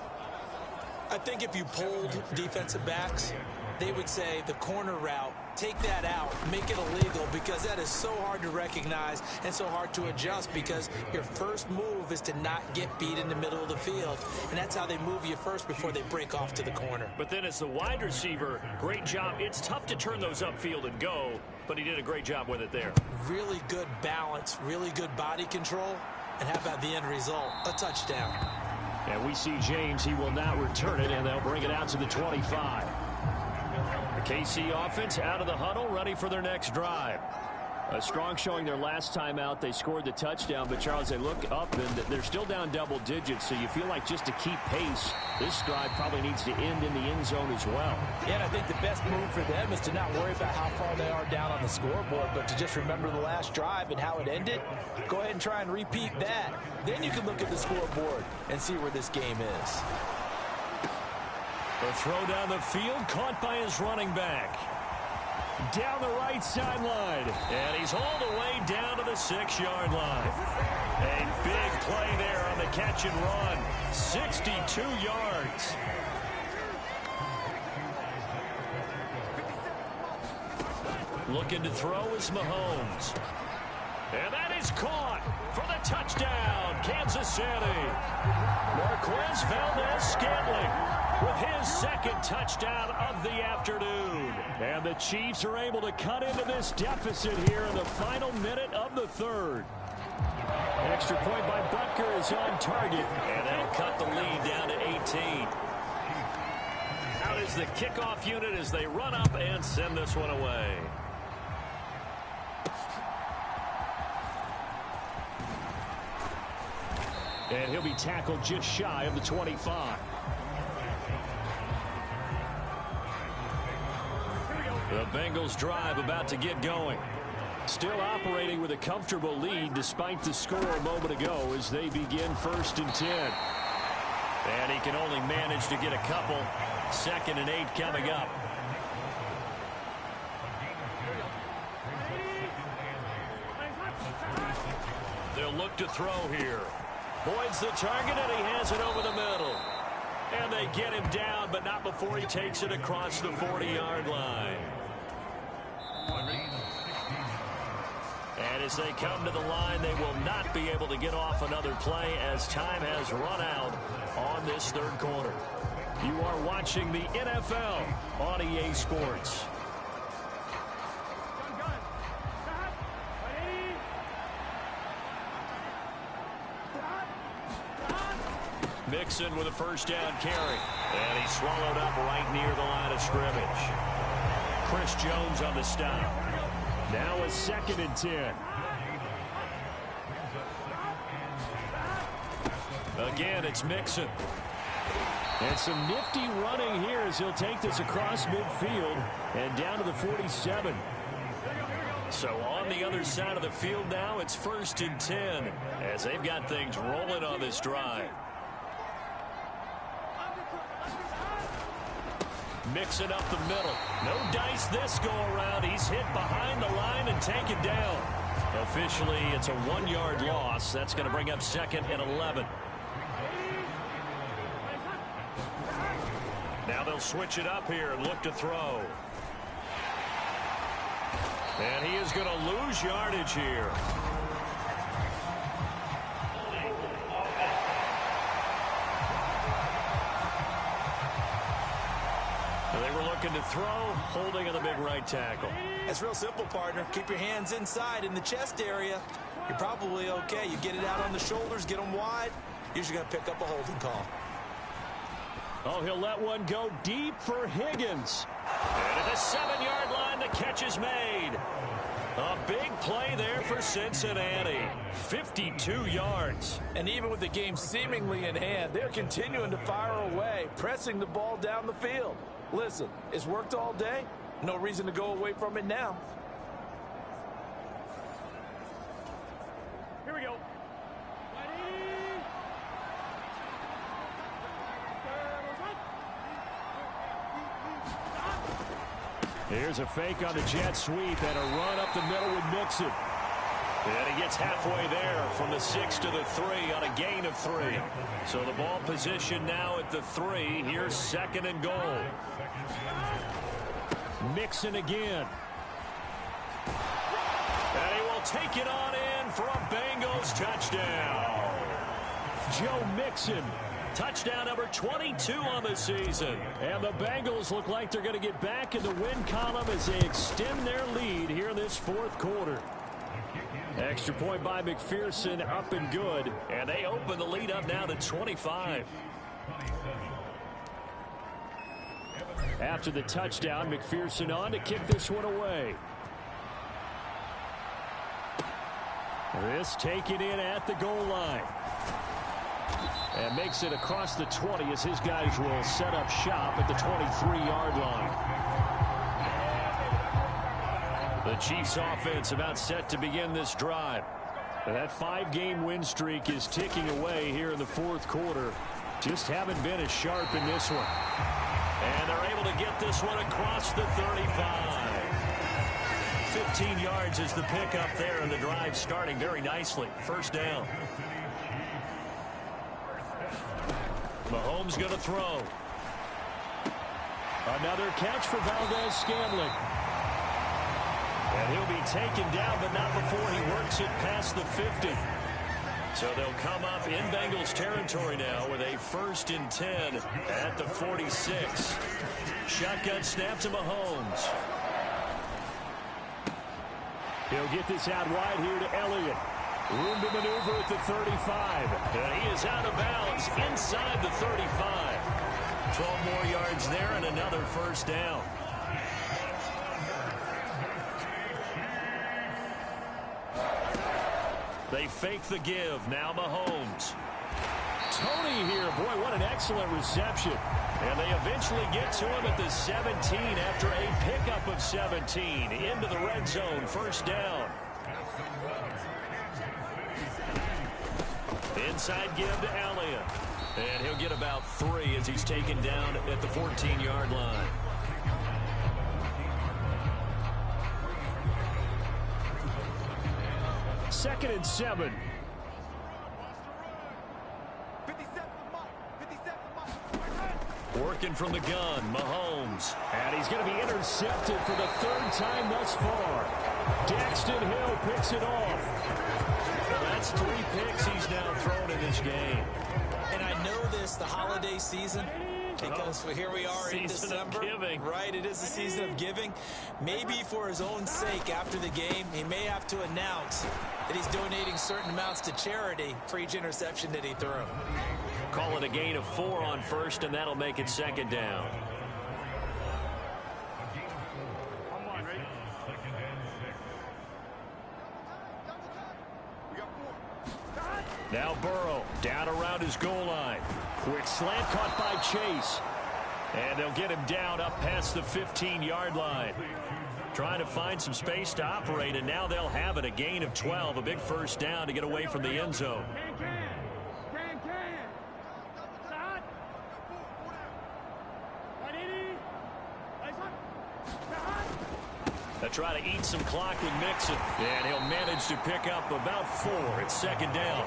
I think if you polled defensive backs, they would say the corner route, take that out, make it illegal, because that is so hard to recognize and so hard to adjust, because your first move is to not get beat in the middle of the field, and that's how they move you first before they break off to the corner. But then as the wide receiver, great job. It's tough to turn those upfield and go, but he did a great job with it there. Really good balance, really good body control, and how about the end result? A touchdown. And we see James. He will not return it, and they'll bring it out to the 25. The KC offense out of the huddle, ready for their next drive. A strong showing their last time out. They scored the touchdown, but Charles, they look up and they're still down double digits, so you feel like just to keep pace, this drive probably needs to end in the end zone as well. Yeah, and I think the best move for them is to not worry about how far they are down on the scoreboard, but to just remember the last drive and how it ended. Go ahead and try and repeat that. Then you can look at the scoreboard and see where this game is. The throw down the field, caught by his running back. Down the right sideline, and he's all the way down to the 6-yard line. A big play there on the catch and run. 62 yards. Looking to throw is Mahomes. And that is caught for the touchdown, Kansas City. Marquez Valdez-Scantling with his second touchdown of the afternoon. And the Chiefs are able to cut into this deficit here in the final minute of the third. Extra point by Butker is on target, and that'll cut the lead down to 18. Out is the kickoff unit as they run up and send this one away. And he'll be tackled just shy of the 25. The Bengals drive about to get going. Still operating with a comfortable lead despite the score a moment ago as they begin 1st and 10. And he can only manage to get a couple. 2nd and 8 coming up. They'll look to throw here. Boyd's the target, and he has it over the middle. And they get him down, but not before he takes it across the 40-yard line. And as they come to the line, they will not be able to get off another play as time has run out on this third quarter. You are watching the NFL on EA Sports. Mixon with a first down carry. And he's swallowed up right near the line of scrimmage. Chris Jones on the stop. Now a 2nd and 10. Again, it's Mixon. And some nifty running here as he'll take this across midfield and down to the 47. So on the other side of the field now, it's 1st and 10 as they've got things rolling on this drive. Mixing up the middle. No dice this go around. He's hit behind the line and taken down. Officially, it's a 1-yard loss. That's going to bring up 2nd and 11. Now they'll switch it up here and look to throw. And he is going to lose yardage here. They were looking to throw, holding on the big right tackle. It's real simple, partner. Keep your hands inside in the chest area. You're probably okay. You get it out on the shoulders, get them wide. Usually going to pick up a holding call. Oh, he'll let one go deep for Higgins. And at the 7-yard line, the catch is made. A big play there for Cincinnati. 52 yards. And even with the game seemingly in hand, they're continuing to fire away, pressing the ball down the field. Listen, it's worked all day. No reason to go away from it now. Here we go. Here's a fake on the jet sweep and a run up the middle with Mixon. And he gets halfway there from the 6 to the 3 on a gain of 3. So the ball position now at the 3. Here's 2nd and goal. Mixon again. And he will take it on in for a Bengals touchdown. Joe Mixon. Touchdown number 22 on the season. And the Bengals look like they're going to get back in the win column as they extend their lead here in this 4th quarter. Extra point by McPherson, up and good. And they open the lead up now to 25. After the touchdown, McPherson on to kick this one away. This taken in at the goal line. And makes it across the 20 as his guys will set up shop at the 23-yard line. The Chiefs offense about set to begin this drive. And that 5-game win streak is ticking away here in the 4th quarter. Just haven't been as sharp in this one. And they're able to get this one across the 35. 15 yards is the pickup there, and the drive starting very nicely. 1st down. Mahomes going to throw. Another catch for Valdez-Scantling. And he'll be taken down, but not before he works it past the 50. So they'll come up in Bengals territory now with a 1st and 10 at the 46. Shotgun snap to Mahomes. He'll get this out wide here to Elliott. Room to maneuver at the 35. And he is out of bounds inside the 35. 12 more yards there and another 1st down. They fake the give. Now Mahomes. Tony here. Boy, what an excellent reception. And they eventually get to him at the 17 after a pickup of 17. Into the red zone. 1st down. Inside give to Elliott. And he'll get about 3 as he's taken down at the 14-yard line. Second and 7. Working from the gun, Mahomes. And he's going to be intercepted for the 3rd time thus far. Daxton Hill picks it off. Well, that's 3 picks he's now thrown in this game. And I know this, the holiday season, because here we are in December. Right, it is the season of giving. Maybe for his own sake after the game, he may have to announce that he's donating certain amounts to charity for each interception that he threw. Call it a gain of 4 on 1st, and that'll make it 2nd down. Now Burrow down around his goal line. Quick slant caught by Chase. And they'll get him down up past the 15-yard line. Trying to find some space to operate, and now they'll have it. A gain of 12, a big 1st down to get away from the end zone. They'll try to eat some clock with Mixon. And he'll manage to pick up about 4. It's 2nd down.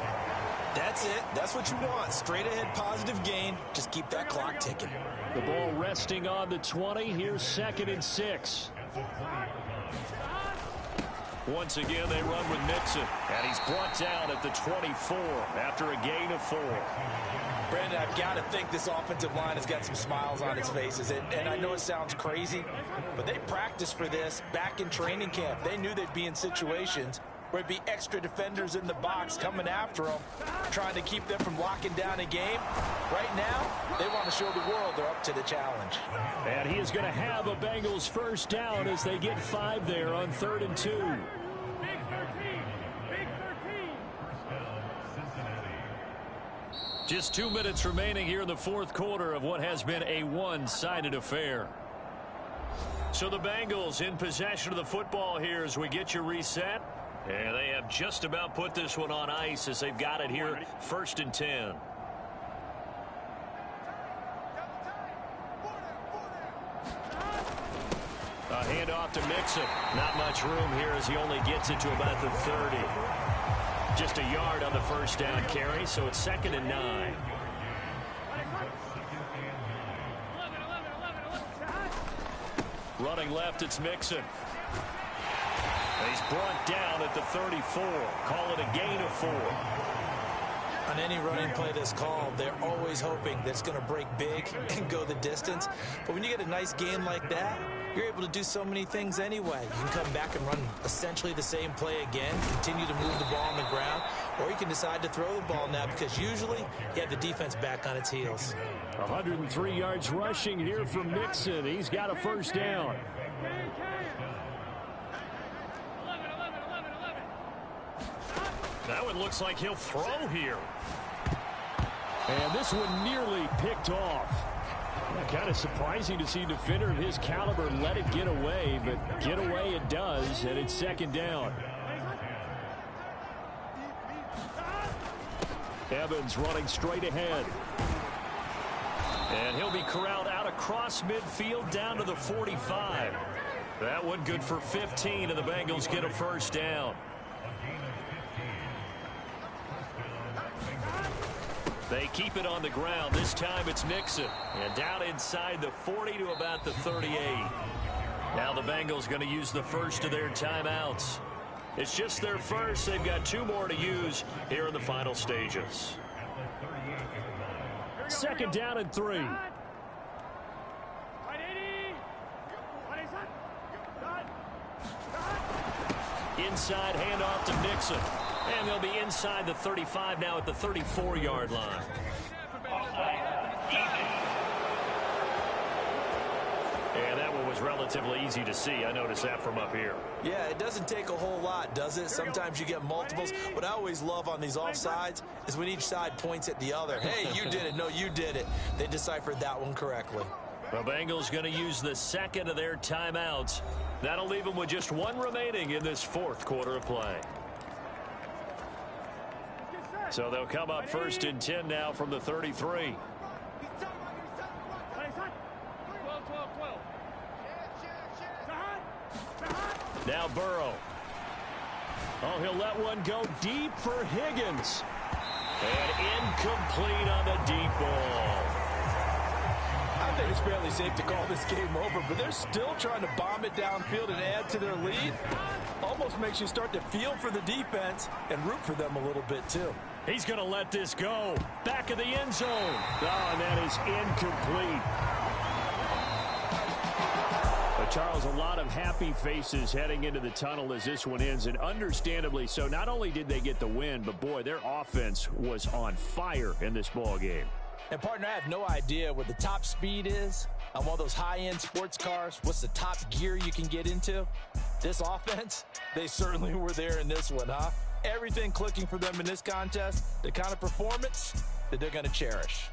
That's it. That's what you want. Straight ahead positive gain. Just keep that clock ticking. The ball resting on the 20. Here's 2nd and 6. Once again, they run with Mixon. And he's brought down at the 24 after a gain of 4. Brandon, I've got to think this offensive line has got some smiles on its faces. And I know it sounds crazy, but they practiced for this back in training camp. They knew they'd be in situations where it'd be extra defenders in the box coming after them, trying to keep them from locking down a game. Right now, they want to show the world they're up to the challenge. And he is going to have a Bengals 1st down as they get 5 there on 3rd and 2. Big 13. Big 13. Just 2 minutes remaining here in the 4th quarter of what has been a one-sided affair. So the Bengals in possession of the football here as we get you reset. And they have just about put this one on ice as they've got it here 1st and 10. A handoff to Mixon. Not much room here as he only gets it to about the 30. Just a yard on the first down carry, so it's 2nd and 9. Running left, it's Mixon. And he's brought down at the 34. Call it a gain of 4. On any running play that's called, they're always hoping that it's going to break big and go the distance. But when you get a nice game like that, you're able to do so many things anyway. You can come back and run essentially the same play again, continue to move the ball on the ground, or you can decide to throw the ball now because usually you have the defense back on its heels. 103 yards rushing here from Mixon. He's got a first down. That one looks like he'll throw here. And this one nearly picked off. Kind of surprising to see a defender of his caliber let it get away, but get away it does, and it's 2nd down. Evans running straight ahead. And he'll be corralled out across midfield down to the 45. That one good for 15, and the Bengals get a first down. They keep it on the ground. This time it's Mixon. And down inside the 40 to about the 38. Now the Bengals going to use the first of their timeouts. It's just their first. They've got 2 more to use here in the final stages. 2nd down and 3. Inside handoff to Mixon. And they'll be inside the 35 now at the 34-yard line. And that one was relatively easy to see. I noticed that from up here. Yeah, it doesn't take a whole lot, does it? Sometimes you get multiples. What I always love on these offsides is when each side points at the other. Hey, you did it. No, you did it. They deciphered that one correctly. The Bengals going to use the second of their timeouts. That'll leave them with just 1 remaining in this 4th quarter of play. So they'll come up 1st and 10 now from the 33. Now Burrow. Oh, he'll let one go deep for Higgins. And incomplete on the deep ball. I think it's fairly safe to call this game over, but they're still trying to bomb it downfield and add to their lead. Almost makes you start to feel for the defense and root for them a little bit, too. He's going to let this go. Back of the end zone. Oh, and that is incomplete. But Charles, a lot of happy faces heading into the tunnel as this one ends, and understandably so. Not only did they get the win, but boy, their offense was on fire in this ball game. And, partner, I have no idea what the top speed is on one of those high-end sports cars. What's the top gear you can get into? This offense, they certainly were there in this one, huh? Everything clicking for them in this contest, the kind of performance that they're going to cherish.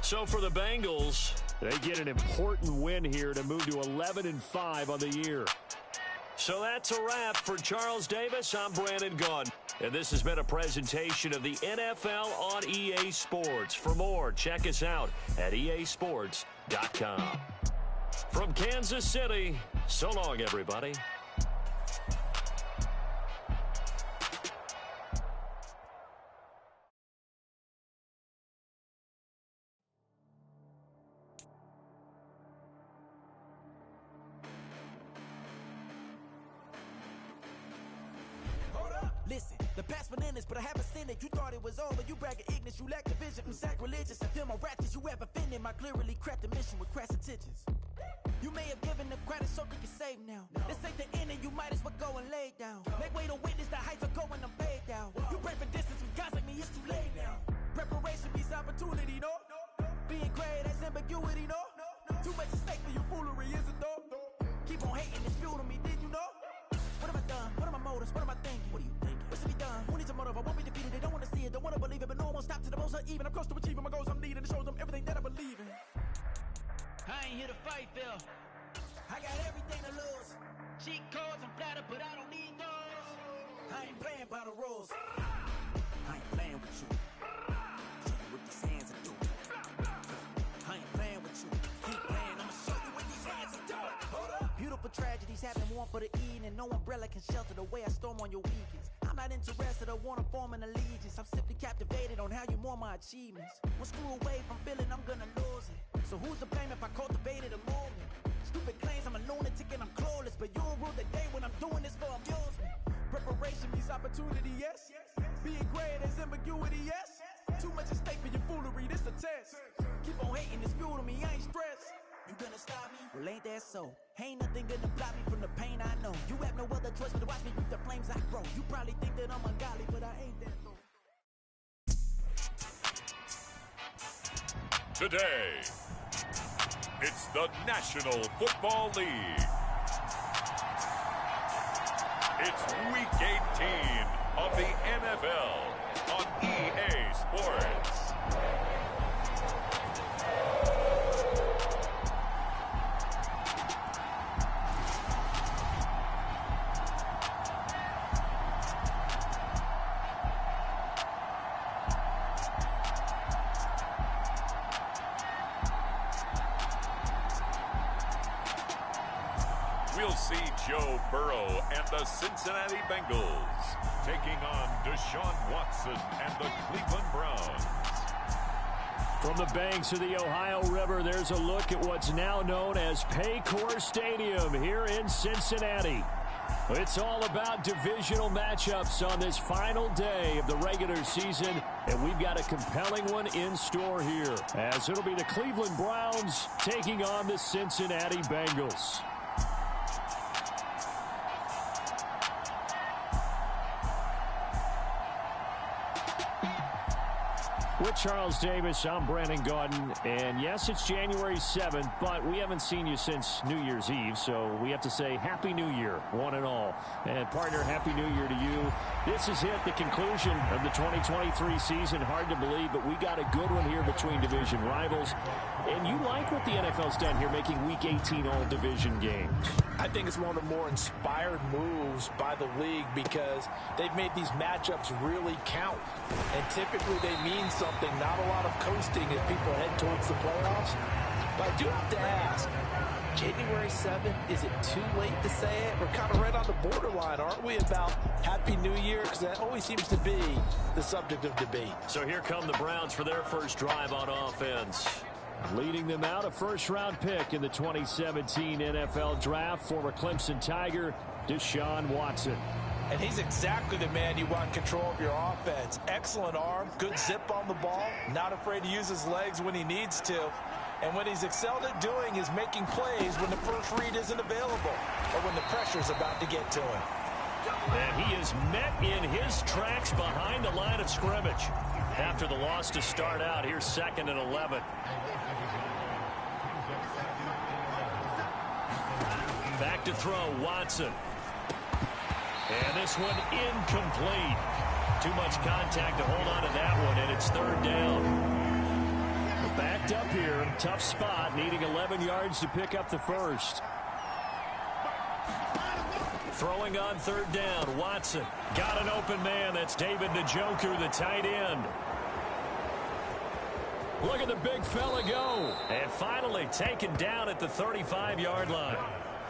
So for the Bengals, they get an important win here to move to 11-5 on the year. So that's a wrap for Charles Davis. I'm Brandon Gunn. And this has been a presentation of the NFL on EA Sports. For more, check us out at easports.com. From Kansas City, so long, everybody. Listen, the past bananas, but I haven't seen it. You thought it was over. You bragging ignorance, you lack the vision. I'm sacrilegious. I feel my wrath as you ever offended. My clearly crafted mission with crass intentions. You may have given the credit so that you're saved now. This ain't the end and you might as well go and lay down. Make way to witness the heights are going, I'm paid down. You pray for distance with guys like me, it's too late now. Preparation means opportunity, no? Being great has ambiguity, no? Too much at stake for your foolery, is it though? Keep on hating, it's fuel to me, did you know? What have I done? What are my motives? What am I thinking? What are you thinking? What's to be done? Who needs a motive? I won't be defeated. They don't want to see it, don't want to believe it, but no one will stop to the most uneven. I'm close to achieving my goals. I'm needing to show them everything that I believe in. I ain't here to fight, Phil. I got everything to lose. Cheat codes and platter, but I don't need those. I ain't playing by the rules. I ain't playing with you. Show you what these hands are doing. I ain't playing with you. Keep playing. I'ma show you what these hands are doing. home for the evening. No umbrella can shelter the way I storm on your weekends. I'm not interested or want to form an allegiance. I'm simply captivated on how you more my achievements. One screw away from feeling I'm gonna lose it. So who's to blame if I cultivated a movement? Stupid claims I'm a lunatic and I'm clueless, but you'll rule the day when I'm doing this for amusement. Preparation means opportunity, yes. Being great is ambiguity, yes. Too much at stake for your foolery, this a test. Keep on hating, it's fuel to me, I ain't stressed. You gonna stop me? Well, ain't that so? Ain't nothing gonna block me from the pain I know. You have no other choice but to watch me reap the flames I grow. You probably think that I'm ungodly, but I ain't that though. Today, it's the National Football League. It's Week 18 of the NFL on EA Sports. We'll see Joe Burrow and the Cincinnati Bengals taking on Deshaun Watson and the Cleveland Browns. From the banks of the Ohio River, there's a look at what's now known as ps4 Stadium here in Cincinnati. It's all about divisional matchups on this final day of the regular season, and we've got a compelling one in store here, as it'll be the Cleveland Browns taking on the Cincinnati Bengals. With Charles Davis, I'm Brandon Gaudin, and yes, it's January 7th, but we haven't seen you since New Year's Eve, so we have to say Happy New Year, one and all. And partner, Happy New Year to you. This is it, the conclusion of the 2023 season. Hard to believe, but we got a good one here between division rivals. And you like what the NFL's done here, making Week 18 all division games. I think it's one of the more inspired moves by the league because they've made these matchups really count. And typically they mean something, not a lot of coasting as people head towards the playoffs. But I do have to ask, January 7th, is it too late to say it? We're kind of right on the borderline, aren't we, about Happy New Year? Because that always seems to be the subject of debate. So here come the Browns for their first drive on offense. Leading them out, a first-round pick in the 2017 NFL Draft, former Clemson Tiger, Deshaun Watson. And he's exactly the man you want control of your offense. Excellent arm, good zip on the ball, not afraid to use his legs when he needs to. And what he's excelled at doing is making plays when the first read isn't available or when the pressure's about to get to him. And he is met in his tracks behind the line of scrimmage. After the loss to start out, here's 2nd and 11. Back to throw, Watson. And this one incomplete. Too much contact to hold on to that one, and it's 3rd down. We're backed up here, tough spot, needing 11 yards to pick up the first. Throwing on 3rd down, Watson. Got an open man, that's David the Joker, the tight end. Look at the big fella go. And finally taken down at the 35-yard line.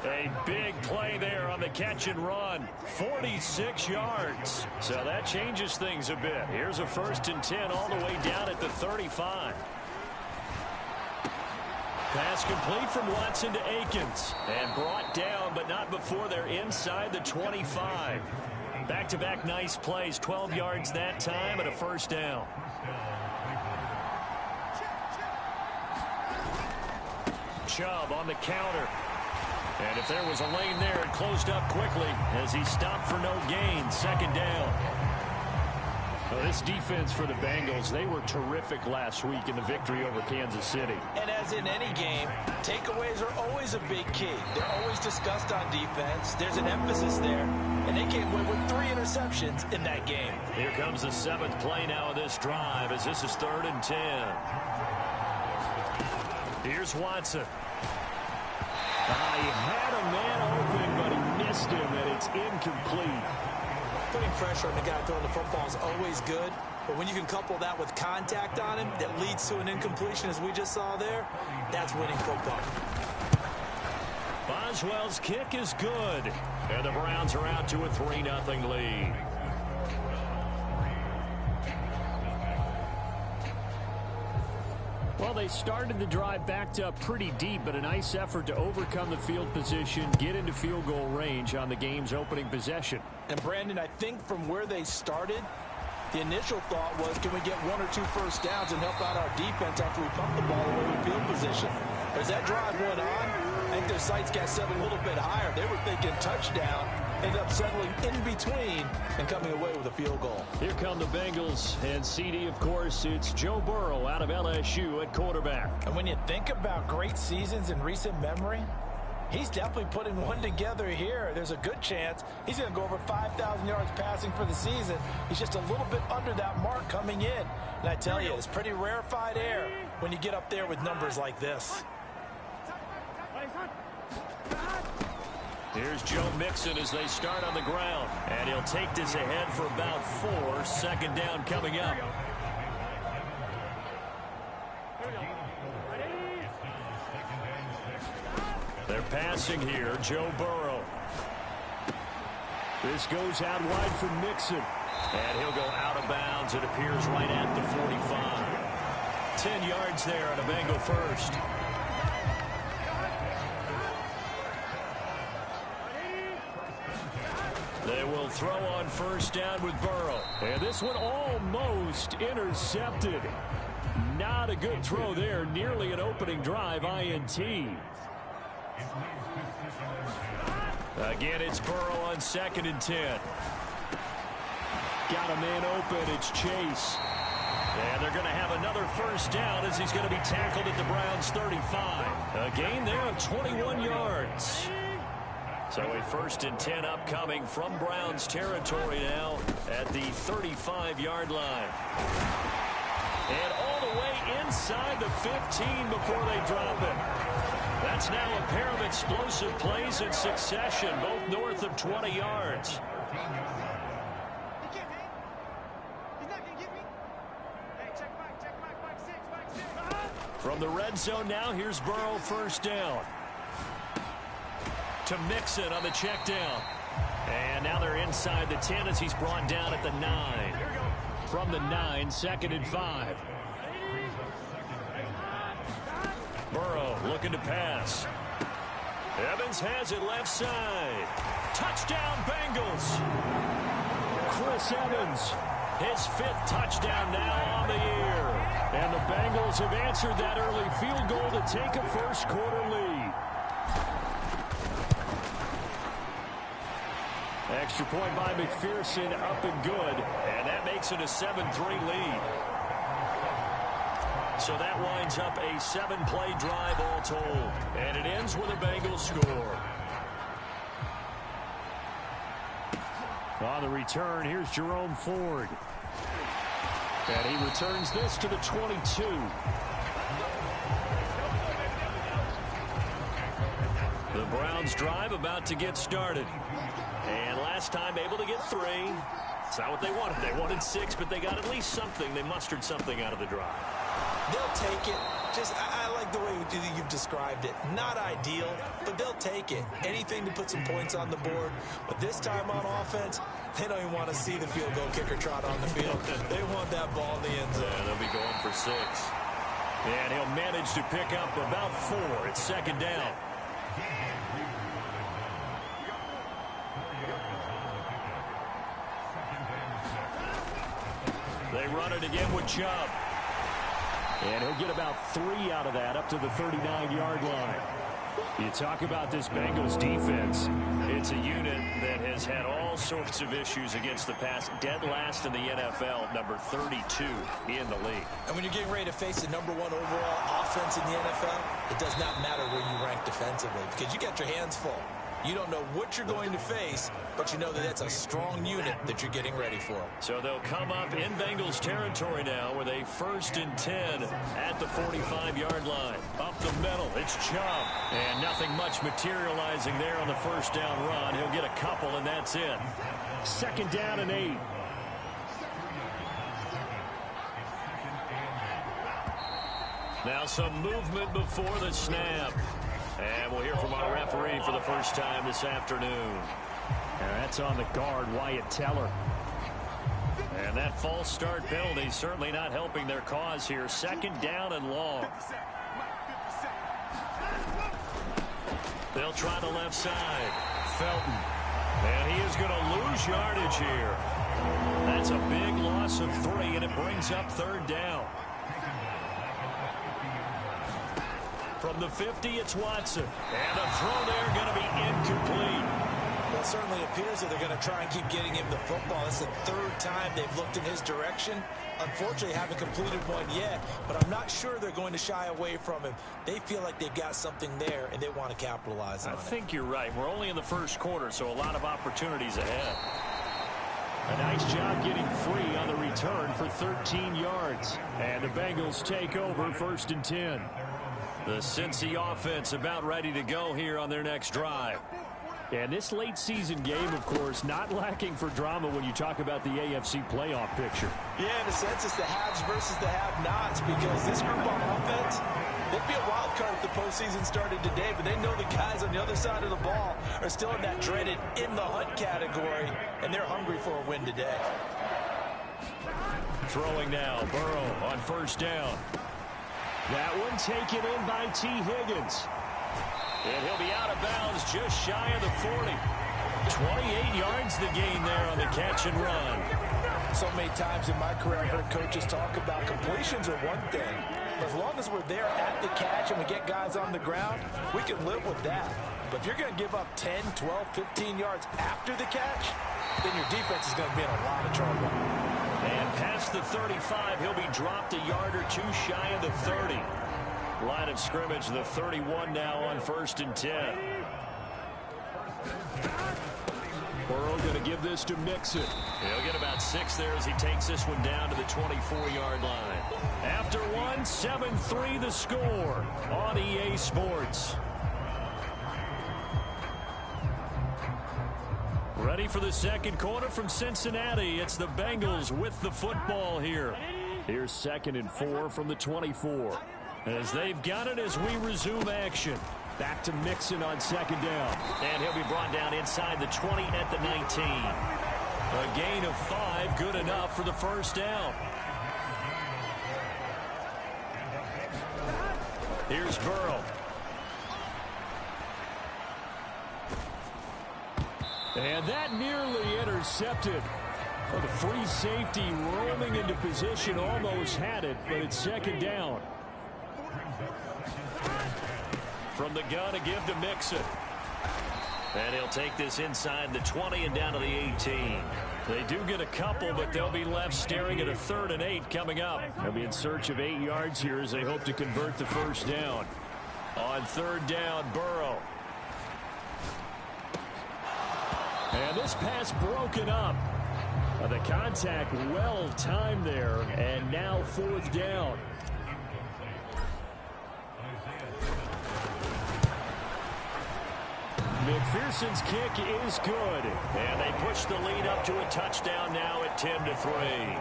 A big play there on the catch and run. 46 yards. So that changes things a bit. Here's a 1st and 10 all the way down at the 35. Pass complete from Watson to Akins. And brought down, but not before they're inside the 25. Back-to-back nice plays. 12 yards that time and a 1st down. Chubb on the counter. And if there was a lane there, it closed up quickly as he stopped for no gain. 2nd down. Well, this defense for the Bengals, they were terrific last week in the victory over Kansas City. And as in any game, takeaways are always a big key. They're always discussed on defense. There's an emphasis there. And they came away with 3 interceptions in that game. Here comes the 7th play now of this drive as this is 3rd and 10. Here's Watson. He had a man open, but he missed him, and it's incomplete. Putting pressure on the guy throwing the football is always good, but when you can couple that with contact on him that leads to an incompletion, as we just saw there, that's winning football. Boswell's kick is good. And the Browns are out to a 3-0 lead. Well, they started the drive backed up pretty deep, but a nice effort to overcome the field position, get into field goal range on the game's opening possession. And, Brandon, I think from where they started, the initial thought was, can we get 1 or 2 first downs and help out our defense after we pump the ball away in field position? As that drive went on, I think their sights got set a little bit higher. They were thinking touchdown, ended up settling in between and coming away with a field goal. Here come the Bengals, and CD, of course, it's Joe Burrow out of LSU at quarterback. And when you think about great seasons in recent memory, he's definitely putting one together here. There's a good chance he's going to go over 5,000 yards passing for the season. He's just a little bit under that mark coming in. And I tell you, it's pretty rarefied air when you get up there with numbers like this. Here's Joe Mixon as they start on the ground. And he'll take this ahead for about 4. Second down coming up. They're passing here. Joe Burrow. This goes out wide for Mixon. And he'll go out of bounds. It appears right at the 45. 10 yards there on a Bengal first. They will throw on first down with Burrow. And this one almost intercepted. Not a good throw there. Nearly an opening drive INT. Again, it's Burrow on 2nd and 10. Got a man open. It's Chase. And they're going to have another first down as he's going to be tackled at the Browns' 35. A gain there of 21 yards. So a 1st and 10 upcoming from Browns territory now at the 35-yard line. And all the way inside the 15 before they drop it. That's now a pair of explosive plays in succession, both north of 20 yards. From the red zone now, here's Burrow first down. To Mixon on the check down. And now they're inside the 10 as he's brought down at the 9. From the 9, 2nd and 5. Burrow looking to pass. Evans has it left side. Touchdown Bengals. Chris Evans. His 5th touchdown now on the year. And the Bengals have answered that early field goal to take a first quarter lead. Extra point by McPherson, up and good. And that makes it a 7-3 lead. So that winds up a 7-play drive all told. And it ends with a Bengals score. On the return, here's Jerome Ford. And he returns this to the 22. The Browns drive about to get started. And last time able to get 3. It's not what they wanted. They wanted 6, but they got at least something. They mustered something out of the drive. They'll take it. I like the way you've described it. Not ideal, but they'll take it. Anything to put some points on the board. But this time on offense, they don't even want to see the field goal kicker trot on the field. They want that ball in the end zone. Yeah, they'll be going for 6. And he'll manage to pick up about 4. It's 2nd down. They run it again with Chubb. And he'll get about 3 out of that up to the 39-yard line. You talk about this Bengals defense. It's a unit that has had all sorts of issues against the pass. Dead last in the NFL, number 32 in the league. And when you're getting ready to face the number 1 overall offense in the NFL, it does not matter where you rank defensively because you got your hands full. You don't know what you're going to face, but you know that that's a strong unit that you're getting ready for. So they'll come up in Bengals territory now with a 1st and 10 at the 45-yard line. Up the middle, it's Chubb. And nothing much materializing there on the first down run. He'll get a couple, and that's it. 2nd down and 8. Now some movement before the snap. And we'll hear from our referee. free for the first time this afternoon. And that's on the guard, Wyatt Teller. And that false start penalty certainly not helping their cause here. Second down and long. They'll try the left side. Felton. And he is going to lose yardage here. That's a big loss of 3, and it brings up third down. From the 50, it's Watson. And a throw there going to be incomplete. Well, it certainly appears that they're going to try and keep getting him the football. It's the third time they've looked in his direction. Unfortunately, haven't completed one yet, but I'm not sure they're going to shy away from him. They feel like they've got something there, and they want to capitalize on it. I think you're right. We're only in the first quarter, so a lot of opportunities ahead. A nice job getting free on the return for 13 yards. And the Bengals take over 1st and 10. The Cincy offense about ready to go here on their next drive. And this late season game, of course, not lacking for drama when you talk about the AFC playoff picture. Yeah, in a sense, it's the haves versus the have-nots, because this group on offense, they'd be a wild card if the postseason started today, but they know the guys on the other side of the ball are still in that dreaded in-the-hunt category, and they're hungry for a win today. Throwing now, Burrow on first down. That one taken in by T. Higgins. And he'll be out of bounds just shy of the 40. 28 yards the gain there on the catch and run. So many times in my career I've heard coaches talk about completions are one thing. But as long as we're there at the catch and we get guys on the ground, we can live with that. But if you're going to give up 10, 12, 15 yards after the catch, then your defense is going to be in a lot of trouble. And past the 35, he'll be dropped a yard or 2 shy of the 30. Line of scrimmage, the 31 now on 1st and 10. Burrow going to give this to Mixon. He'll get about 6 there as he takes this one down to the 24-yard line. After one, 7-3 the score on EA Sports. Ready for the second quarter from Cincinnati. It's the Bengals with the football here. Here's 2nd and 4 from the 24. As they've got it as we resume action. Back to Mixon on 2nd down. And he'll be brought down inside the 20 at the 19. A gain of 5, good enough for the first down. Here's Burrow. And that nearly intercepted. Well, the free safety rolling into position almost had it, but it's 2nd down. From the gun, a give to Mixon. And he'll take this inside the 20 and down to the 18. They do get a couple, but they'll be left staring at a 3rd and 8 coming up. They'll be in search of 8 yards here as they hope to convert the first down. On 3rd down, Burrow. And this pass broken up. The contact well timed there, and now 4th down. McPherson's kick is good. And they push the lead up to a touchdown now at 10-3.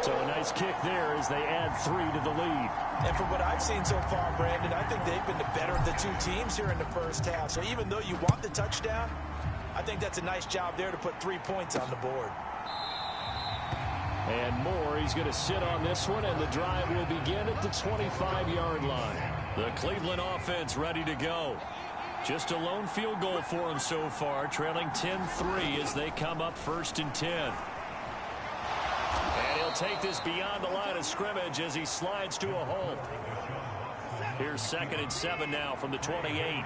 So a nice kick there as they add 3 to the lead. And from what I've seen so far, Brandon, I think they've been the better of the two teams here in the first half. So even though you want the touchdown, I think that's a nice job there to put 3 points on the board. And more, he's going to sit on this one, and the drive will begin at the 25-yard line. The Cleveland offense ready to go. Just a lone field goal for them so far, trailing 10-3 as they come up 1st and 10. And he'll take this beyond the line of scrimmage as he slides to a halt. Here's 2nd and 7 now from the 28.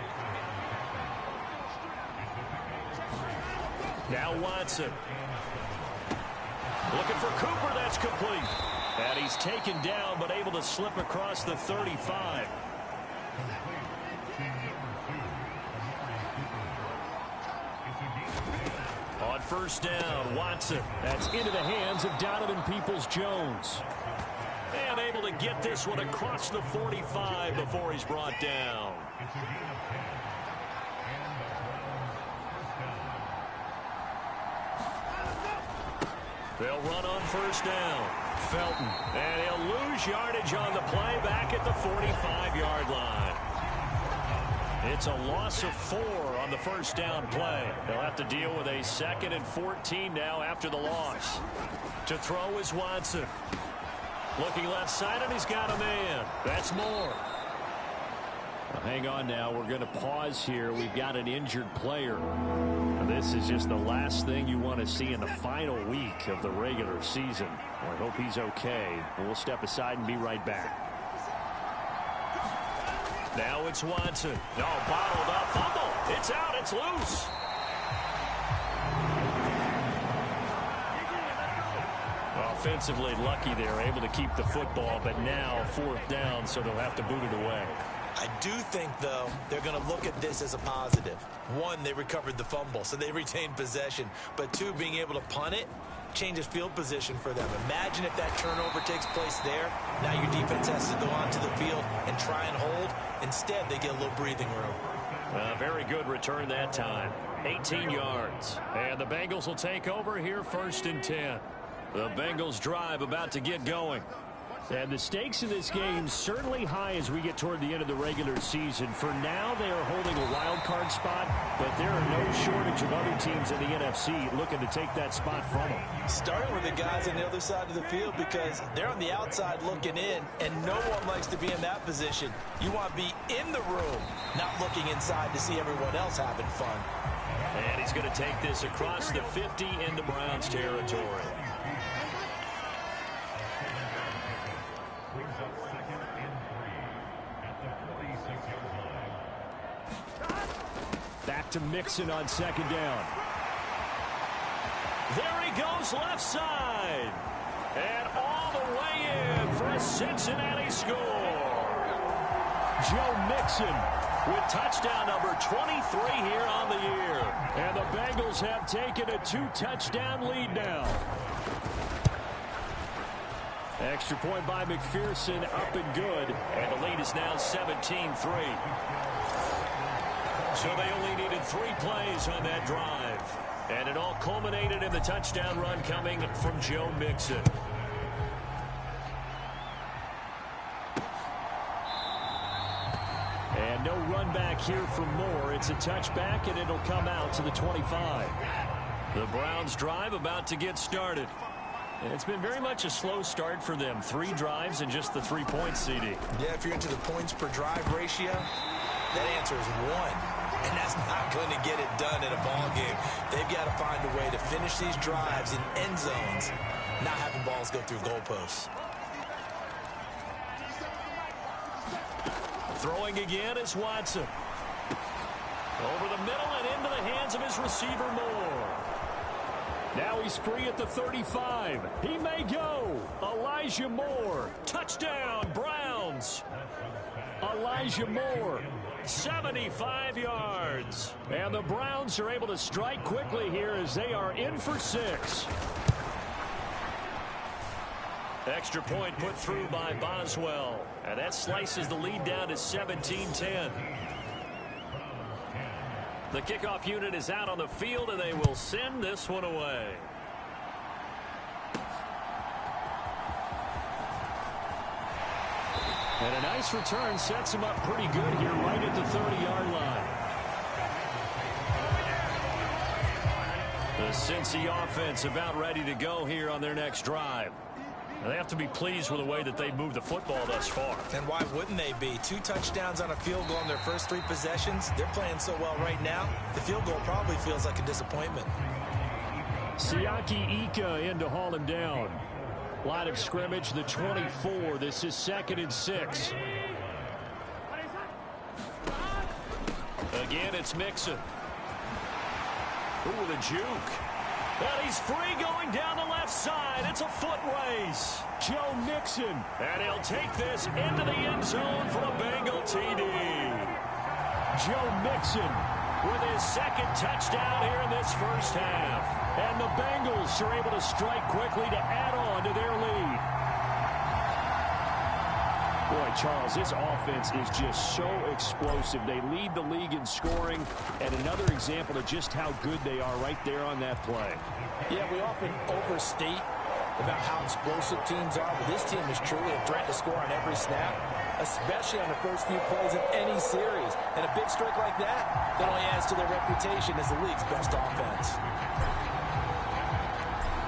Now Watson. Looking for Cooper, that's complete. And he's taken down, but able to slip across the 35. On 1st down, Watson. That's into the hands of Donovan Peoples-Jones. And able to get this one across the 45 before he's brought down. They'll run on 1st down. Felton. And he'll lose yardage on the play back back at the 45-yard line. It's a loss of 4 on the first down play. They'll have to deal with a 2nd and 14 now after the loss. To throw is Watson. Looking left side, and he's got a man. That's Moore. Well, hang on now. We're going to pause here. We've got an injured player. This is just the last thing you want to see in the final week of the regular season. I hope he's okay. We'll step aside and be right back. Now it's Watson. No, bottled up. Fumble. It's out. It's loose. Offensively lucky they're able to keep the football, but now 4th down, so they'll have to boot it away. I do think, though, they're going to look at this as a positive. 1, they recovered the fumble, so they retained possession. But 2, being able to punt it changes field position for them. Imagine if that turnover takes place there. Now your defense has to go onto the field and try and hold. Instead, they get a little breathing room. Very good return that time. 18 yards. And the Bengals will take over here 1st and 10. The Bengals drive about to get going. And the stakes in this game certainly high as we get toward the end of the regular season. For now, they are holding a wild card spot, but there are no shortage of other teams in the NFC looking to take that spot from them. Starting with the guys on the other side of the field, because they're on the outside looking in, and no one likes to be in that position. You want to be in the room, not looking inside to see everyone else having fun. And he's going to take this across the 50 into Browns territory. Back to Mixon on 2nd down. There he goes left side. And all the way in for a Cincinnati score. Joe Mixon with touchdown number 23 here on the year. And the Bengals have taken a 2-touchdown lead now. Extra point by McPherson, up and good. And the lead is now 17-3. So they only needed 3 plays on that drive. And it all culminated in the touchdown run coming from Joe Mixon. And no run back here for Moore. It's a touchback, and it'll come out to the 25. The Browns drive about to get started. It's been very much a slow start for them. 3 drives and just the 3 points, CD. Yeah, if you're into the points per drive ratio, that answer is 1. And that's not going to get it done in a ball game. They've got to find a way to finish these drives in end zones, not having balls go through goalposts. Throwing again is Watson. Over the middle and into the hands of his receiver, Moore. Now he's free at the 35. He may go. Elijah Moore. Touchdown, Browns. Elijah Moore. 75 yards. And the Browns are able to strike quickly here as they are in for 6. Extra point put through by Boswell. And that slices the lead down to 17-10. The kickoff unit is out on the field, and they will send this one away. And a nice return sets him up pretty good here right at the 30-yard line. The Cincy offense about ready to go here on their next drive. They have to be pleased with the way that they moved the football thus far. And why wouldn't they be? 2 touchdowns on a field goal in their first 3 possessions. They're playing so well right now, the field goal probably feels like a disappointment. Siaki Ika in to haul him down. Line of scrimmage, the 24. This is 2nd and 6. Again, it's Mixon. Ooh, the juke. And he's free going down the left side. It's a foot race. Joe Mixon. And he'll take this into the end zone for a Bengal TD. Joe Mixon with his 2nd touchdown here in this first half. And the Bengals are able to strike quickly to add on to their lead. Boy, Charles, this offense is just so explosive. They lead the league in scoring, and another example of just how good they are right there on that play. Yeah, we often overstate about how explosive teams are, but this team is truly a threat to score on every snap. especially on the first few plays of any series. And a big streak like that only adds to their reputation as the league's best offense.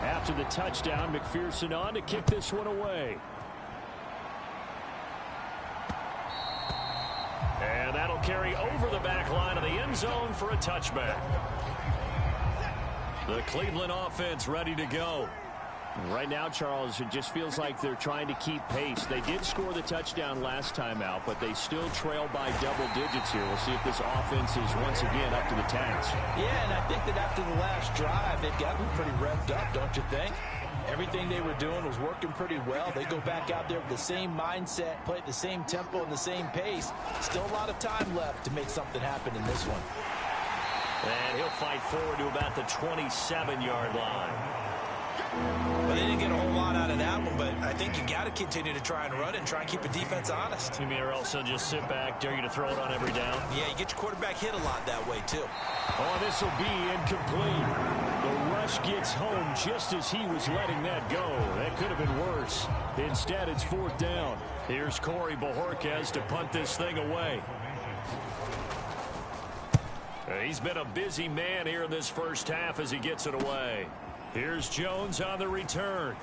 After the touchdown, McPherson on to kick this one away. And that'll carry over the back line of the end zone for a touchback. The Cleveland offense ready to go. Right now, Charles, it just feels like they're trying to keep pace. They did score the touchdown last time out, but they still trail by double digits here. We'll see if this offense is once again up to the task. Yeah, and I think that after the last drive, they've gotten pretty revved up, don't you think? Everything they were doing was working pretty well. They go back out there with the same mindset, play at the same tempo and the same pace. Still a lot of time left to make something happen in this one. And he'll fight forward to about the 27-yard line. Well, they didn't get a whole lot out of that one, but I think you got to continue to try and run it and try and keep the defense honest. You mean or else they'll just sit back, dare you to throw it on every down? Yeah, you get your quarterback hit a lot that way, too. Oh, this will be incomplete. The rush gets home just as he was letting that go. That could have been worse. Instead, it's fourth down. Here's Corey Bojorquez to punt this thing away. He's been a busy man here in this first half as he gets it away. Here's Jones on the return.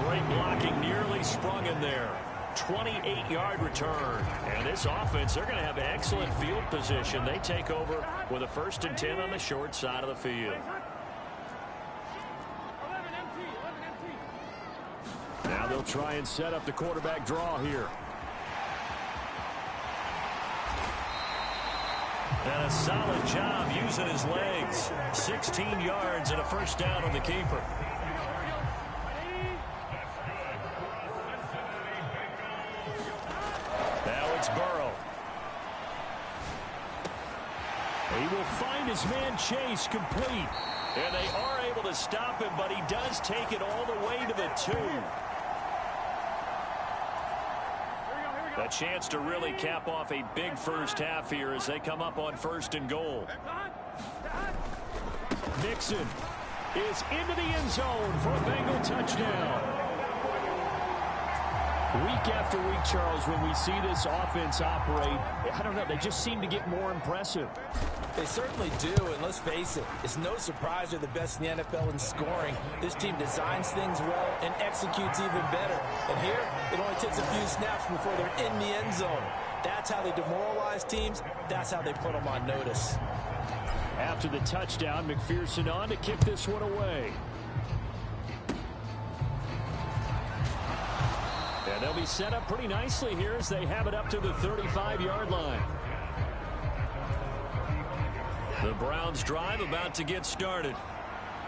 Great blocking, nearly sprung in there. 28-yard return. And this offense, they're going to have excellent field position. They take over with a 1st and 10 on the short side of the field. Now they'll try and set up the quarterback draw here. And a solid job using his legs. 16 yards and a 1st down on the keeper. Now it's Burrow. He will find his man Chase complete. And they are able to stop him, but he does take it all the way to the 2. A chance to really cap off a big first half here as they come up on 1st and goal. Mixon is into the end zone for a Bengal touchdown. Week after week, Charles, when we see this offense operate, I don't know, they just seem to get more impressive. They certainly do, and let's face it, it's no surprise they're the best in the NFL in scoring. This team designs things well and executes even better. And here, it only takes a few snaps before they're in the end zone. That's how they demoralize teams. That's how they put them on notice. After the touchdown, McPherson on to kick this one away. And they'll be set up pretty nicely here as they have it up to the 35-yard line. The Browns drive about to get started.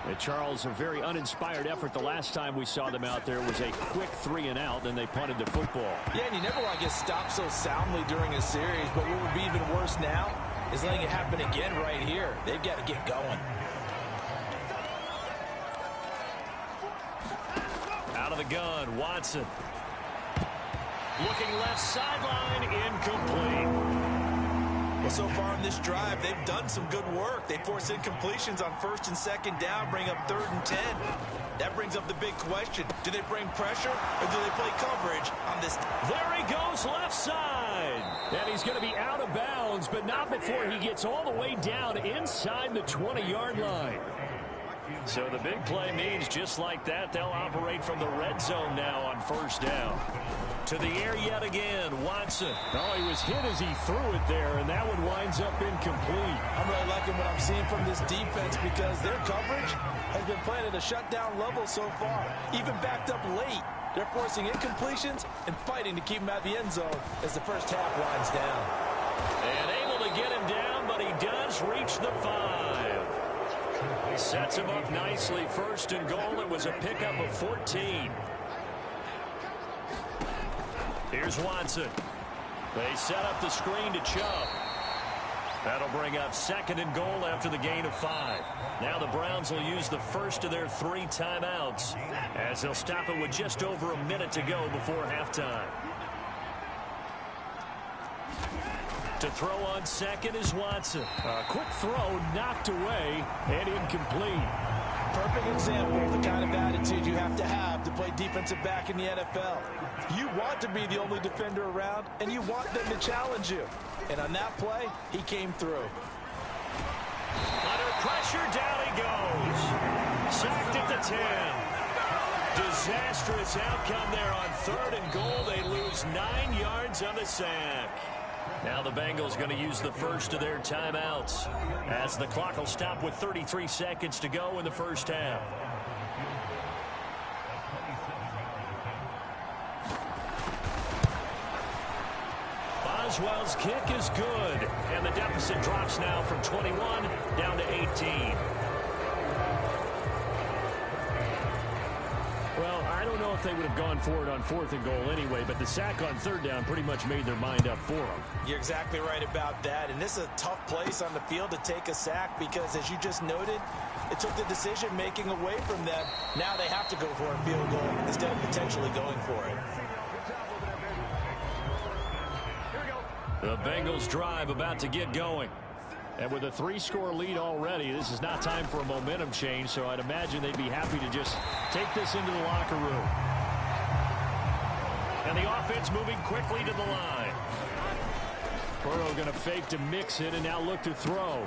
And Charles, a very uninspired effort. The last time we saw them out there was a quick 3 and out, then they punted the football. Yeah, and you never want to get stopped so soundly during a series, but what would be even worse now is letting it happen again right here. They've got to get going. Out of the gun, Watson. Looking left sideline, incomplete. Well, so far in this drive, they've done some good work. They force incompletions on 1st and 2nd down, bring up 3rd and 10. That brings up the big question. Do they bring pressure or do they play coverage on this? There he goes left side. And he's going to be out of bounds, but not before he gets all the way down inside the 20-yard line. So the big play means just like that, they'll operate from the red zone now on 1st down. To the air yet again, Watson. Oh, he was hit as he threw it there, and that one winds up incomplete. I'm really liking what I'm seeing from this defense because their coverage has been playing at a shutdown level so far. Even backed up late, they're forcing incompletions and fighting to keep him at the end zone as the first half winds down. And able to get him down, but he does reach the 5. He sets him up nicely. 1st and goal. It was a pickup of 14. Here's Watson. They set up the screen to Chubb. That'll bring up 2nd and goal after the gain of 5. Now the Browns will use the first of their 3 timeouts as they'll stop it with just over a minute to go before halftime. To throw on 2nd is Watson. A quick throw knocked away and incomplete. Perfect example of the kind of attitude you defensive back in the NFL. You want to be the only defender around, and you want them to challenge you. And on that play, he came through. Under pressure, down he goes. Sacked at the 10. Disastrous outcome there on 3rd and goal. They lose 9 yards on the sack. Now the Bengals going to use the first of their timeouts as the clock will stop with 33 seconds to go in the first half. Boswell's kick is good, and the deficit drops now from 21 down to 18. Well, I don't know if they would have gone for it on 4th and goal anyway, but the sack on 3rd down pretty much made their mind up for them. You're exactly right about that, and this is a tough place on the field to take a sack because, as you just noted, it took the decision-making away from them. Now they have to go for a field goal instead of potentially going for it. The Bengals drive about to get going. And with a 3-score lead already, this is not time for a momentum change, so I'd imagine they'd be happy to just take this into the locker room. And the offense moving quickly to the line. Burrow going to fake to mix it and now look to throw.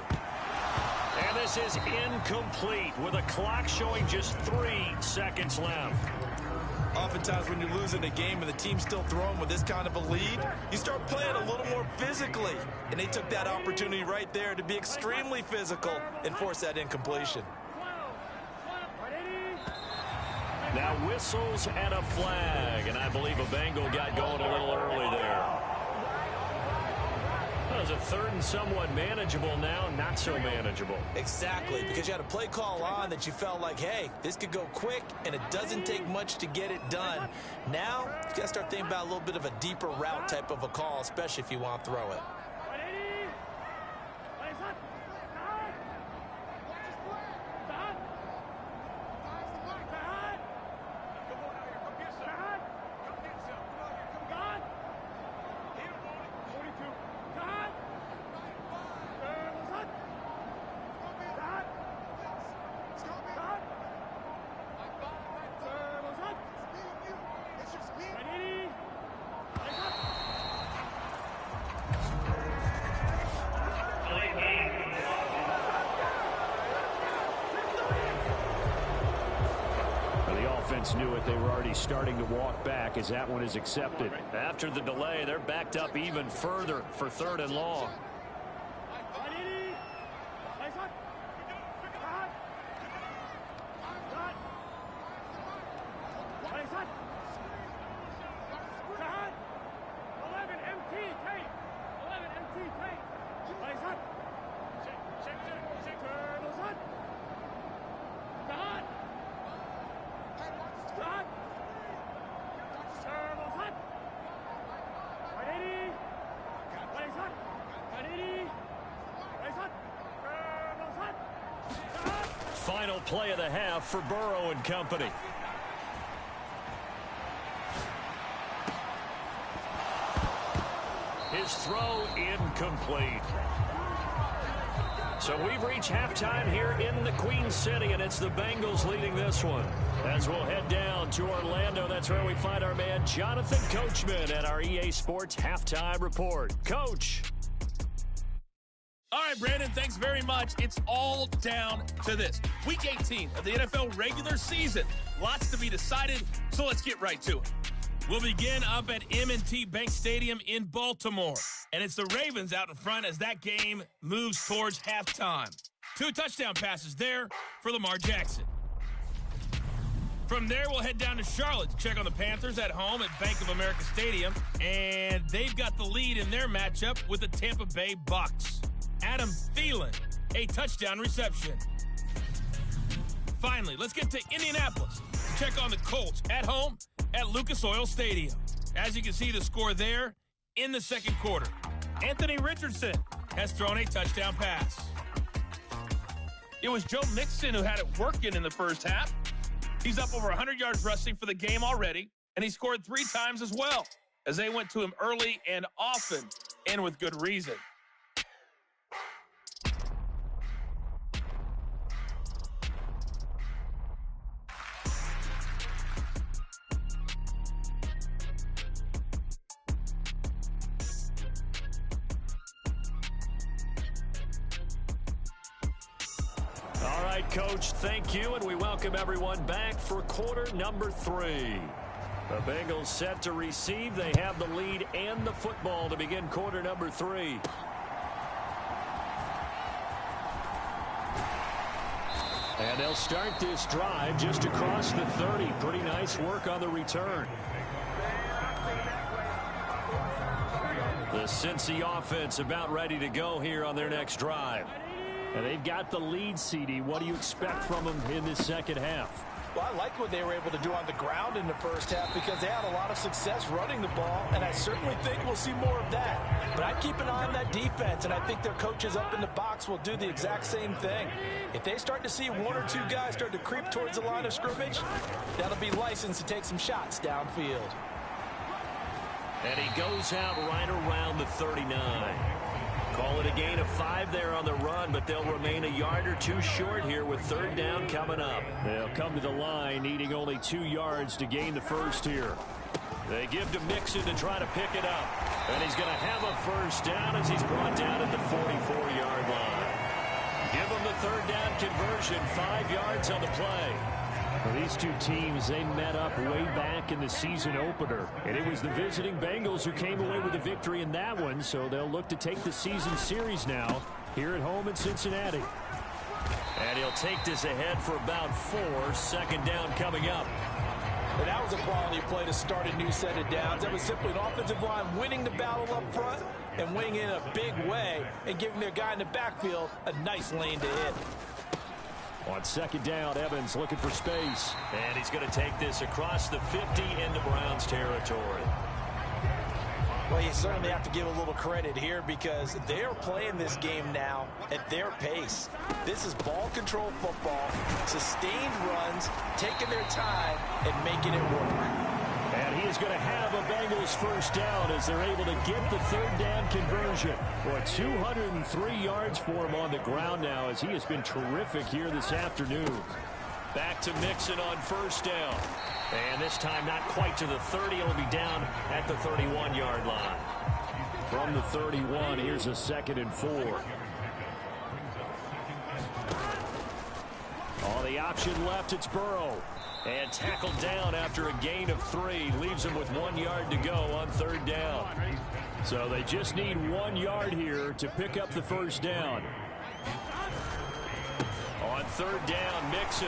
And this is incomplete with a clock showing just 3 seconds left. Oftentimes when you're losing a game and the team's still throwing with this kind of a lead, you start playing a little more physically. And they took that opportunity right there to be extremely physical and force that incompletion. Now whistles and a flag. And I believe a Bengal got going a little early there. That was a 3rd and somewhat manageable now, not so manageable. Exactly, because you had a play call on that you felt like, hey, this could go quick, and it doesn't take much to get it done. Now, you got to start thinking about a little bit of a deeper route type of a call, especially if you want to throw it. Knew it. They were already starting to walk back as that one is accepted. After the delay, they're backed up even further for 3rd and long. Final play of the half for Burrow and company. His throw incomplete. So we've reached halftime here in the Queen City, and it's the Bengals leading this one. As we'll head down to Orlando, that's where we find our man Jonathan Coachman at our EA Sports Halftime Report. Coach. All right, Brandon, thanks very much. It's all down to this. Week 18 of the NFL regular season. Lots to be decided, so let's get right to it. We'll begin up at M&T Bank Stadium in Baltimore. And it's the Ravens out in front as that game moves towards halftime. 2 touchdown passes there for Lamar Jackson. From there, we'll head down to Charlotte to check on the Panthers at home at Bank of America Stadium. And they've got the lead in their matchup with the Tampa Bay Bucks. Adam Thielen, a touchdown reception. Finally, let's get to Indianapolis to check on the Colts at home at Lucas Oil Stadium. As you can see the score there in the second quarter. Anthony Richardson has thrown a touchdown pass. It was Joe Mixon who had it working in the first half. He's up over 100 yards rushing for the game already, and he scored 3 times as well, as they went to him early and often, and with good reason. All right, Coach, thank you, and we welcome everyone back for quarter number 3. The Bengals set to receive. They have the lead and the football to begin quarter number 3. And they'll start this drive just across the 30. Pretty nice work on the return. The Cincy offense about ready to go here on their next drive. And they've got the lead, CD. What do you expect from them in this second half? Well, I like what they were able to do on the ground in the first half because they had a lot of success running the ball, and I certainly think we'll see more of that. But I'd keep an eye on that defense, and I think their coaches up in the box will do the exact same thing. If they start to see 1 or 2 guys start to creep towards the line of scrimmage, that'll be licensed to take some shots downfield. And he goes out right around the 39. Call it a gain of 5 there on the run, but they'll remain a yard or 2 short here with third down coming up. They'll come to the line needing only 2 yards to gain the first here. They give to Mixon to try to pick it up. And he's going to have a first down as he's brought down at the 44-yard line. Give him the third down conversion, 5 yards on the play. Well, these two teams, they met up way back in the season opener. And it was the visiting Bengals who came away with the victory in that one. So they'll look to take the season series now here at home in Cincinnati. And he'll take this ahead for about 4. Second down coming up. And that was a quality play to start a new set of downs. That was simply an offensive line winning the battle up front and winning in a big way and giving their guy in the backfield a nice lane to hit. On second down, Evans looking for space. And he's going to take this across the 50 into Browns territory. Well, you certainly have to give a little credit here because they're playing this game now at their pace. This is ball control football, sustained runs, taking their time, and making it work. And he is going to have a Bengals first down as they're able to get the third down conversion. Boy, 203 yards for him on the ground now as he has been terrific here this afternoon. Back to Mixon on first down. And this time not quite to the 30. He'll be down at the 31-yard line. From the 31, here's a 2nd and 4. On the option left, it's Burrow. And tackled down after a gain of 3. Leaves him with 1 yard to go on third down. So they just need 1 yard here to pick up the first down. On third down, Mixon.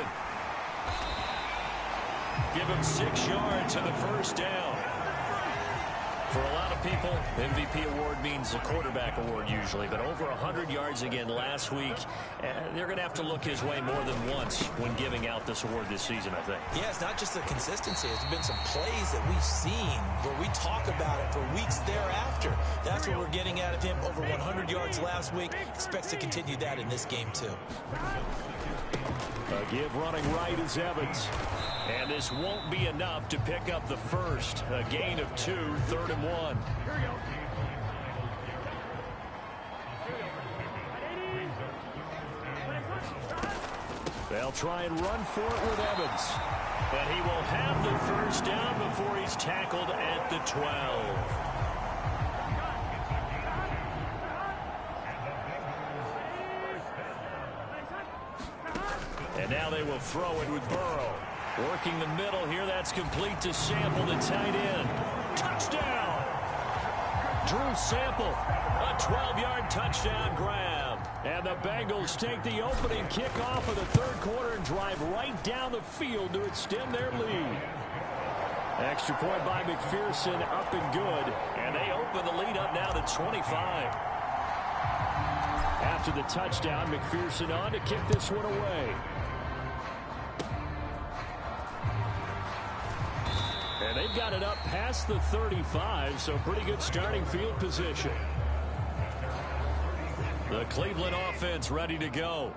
Give him 6 yards to the first down. For a lot of people, MVP award means a quarterback award usually, but over 100 yards again last week. They're going to have to look his way more than once when giving out this award this season, I think. Yeah, it's not just the consistency. It's been some plays that we've seen where we talk about it for weeks thereafter. That's what we're getting out of him. Over 100 yards last week. Expects to continue that in this game, too. A give running right is Evans. And this won't be enough to pick up the first. A gain of 2, 3rd and 1. They'll try and run for it with Evans. And he will have the first down before he's tackled at the 12. And now they will throw it with Burrow. Working the middle here. That's complete to Sample, the tight end. Touchdown! Drew Sample. A 12-yard touchdown grab. And the Bengals take the opening kickoff of the third quarter and drive right down the field to extend their lead. Extra point by McPherson, up and good. And they open the lead up now to 25. After the touchdown, McPherson on to kick this one away. And they've got it up past the 35, so pretty good starting field position. The Cleveland offense ready to go.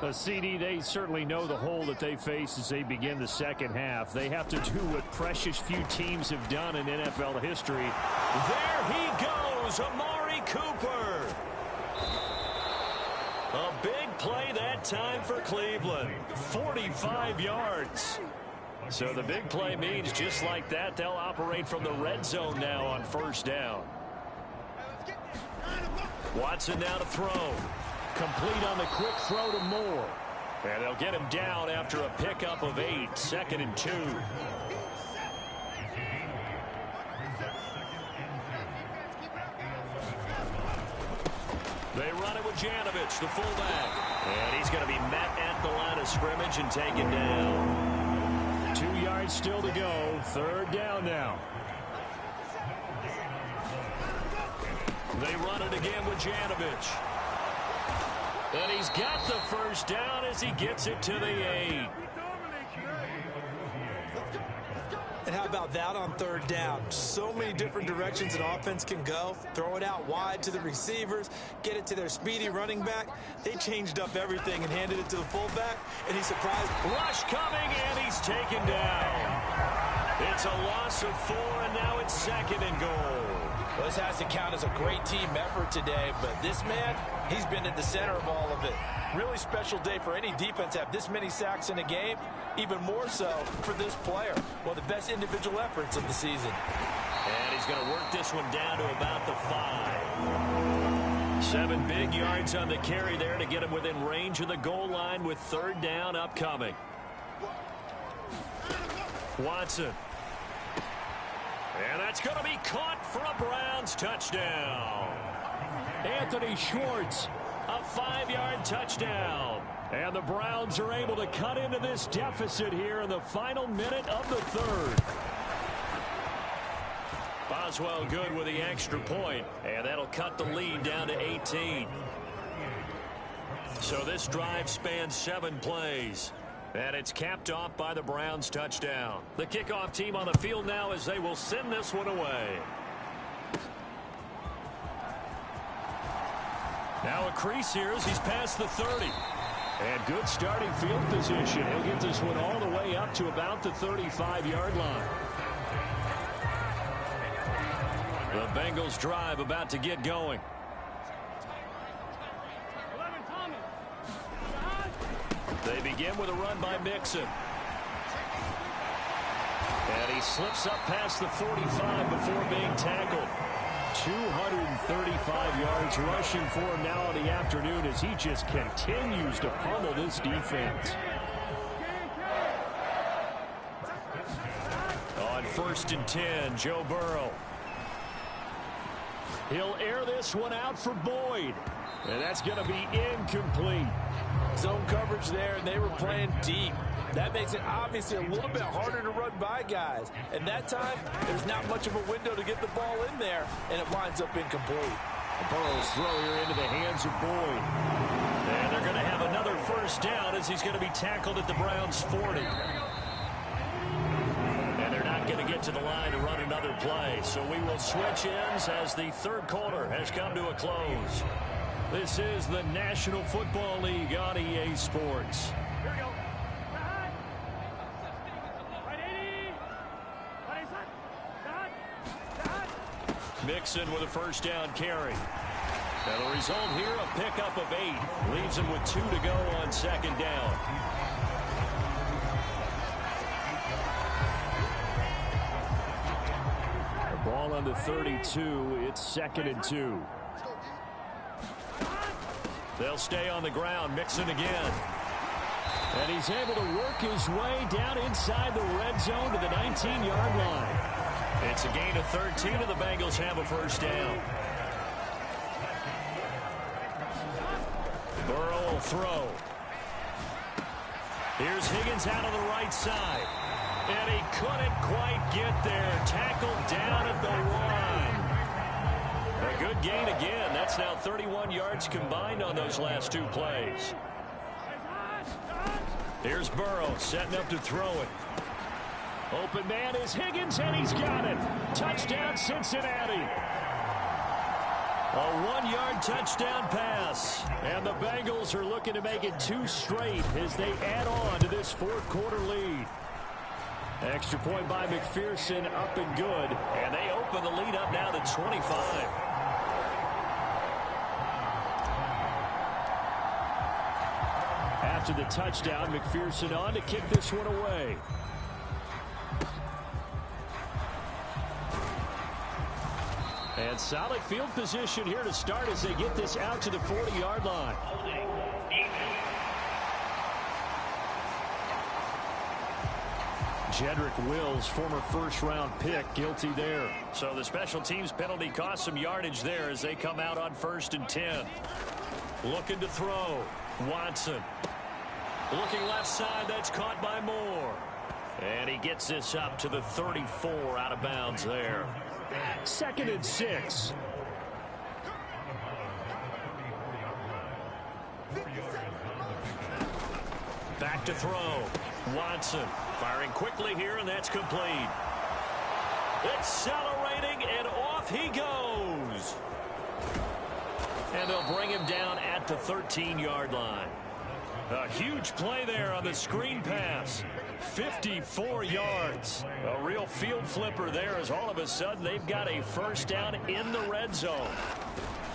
The CD, they certainly know the hole that they face as they begin the second half. They have to do what precious few teams have done in NFL history. There he goes, Amari Cooper. A big play that time for Cleveland. 45 yards. So the big play means just like that, they'll operate from the red zone now on first down. Watson now to throw. Complete on the quick throw to Moore. And they'll get him down after a pickup of 8, 2nd and 2. They run it with Janovich, the fullback. And he's going to be met at the line of scrimmage and taken down. 2 yards still to go. 3rd down now. They run it again with Janovich. And he's got the first down as he gets it to the 8. And how about that on 3rd down? So many different directions an offense can go. Throw it out wide to the receivers, get it to their speedy running back. They changed up everything and handed it to the fullback, and he surprised. Rush coming, and he's taken down. It's a loss of 4, and now it's 2nd and goal. Well, this has to count as a great team effort today, but this man, he's been at the center of all of it. Really special day for any defense to have this many sacks in a game, even more so for this player. One of the best individual efforts of the season. And he's going to work this one down to about the 5. 7 big yards on the carry there to get him within range of the goal line with 3rd down upcoming. Watson. And that's going to be caught for a Browns touchdown. Anthony Schwartz. A 5-yard touchdown. And the Browns are able to cut into this deficit here in the final minute of the 3rd. Boswell good with the extra point, and that'll cut the lead down to 18. So this drive spans 7 plays. And it's capped off by the Browns touchdown. The kickoff team on the field now as they will send this one away. Now a crease here as he's past the 30. And good starting field position. He'll get this one all the way up to about the 35-yard line. The Bengals drive about to get going. They begin with a run by Mixon. And he slips up past the 45 before being tackled. 235 yards rushing for him now in the afternoon as he just continues to pummel this defense. On 1st and 10, Joe Burrow. He'll air this one out for Boyd. And that's going to be incomplete. Zone coverage there, and they were playing deep. That makes it obviously a little bit harder to run by guys. And that time, there's not much of a window to get the ball in there, and it winds up incomplete. Burrow's throw here into the hands of Boyd. And they're going to have another first down as he's going to be tackled at the Browns' 40. And they're not going to get to the line to run another play. So we will switch ends as the 3rd quarter has come to a close. This is the National Football League on EA Sports. Here we go. Mixon with a first down carry. And the result here, a pickup of 8. Leaves him with 2 to go on 2nd down. The ball on the 32. It's 2nd and 2. They'll stay on the ground. Mixon again. And he's able to work his way down inside the red zone to the 19-yard line. It's a gain of 13, and the Bengals have a first down. Burrow will throw. Here's Higgins out on the right side. And he couldn't quite get there. Tackled down at the 1. A good gain again. That's now 31 yards combined on those last 2 plays. Here's Burrow setting up to throw it. Open man is Higgins, and he's got it. Touchdown, Cincinnati. A 1-yard touchdown pass. And the Bengals are looking to make it 2 straight as they add on to this 4th quarter lead. Extra point by McPherson, up and good. And they open the lead up now to 25. After the touchdown, McPherson on to kick this one away. And solid field position here to start as they get this out to the 40-yard line. Jedrick Wills, former first-round pick, guilty there. So the special teams penalty cost some yardage there as they come out on 1st and 10. Looking to throw. Watson. Looking left side. That's caught by Moore. And he gets this up to the 34 out of bounds there. 2nd and 6. Back to throw. Watson firing quickly here, and that's complete. Accelerating, and off he goes. And they'll bring him down at the 13-yard line. A huge play there on the screen pass. 54 yards. A real field flipper there as all of a sudden they've got a first down in the red zone.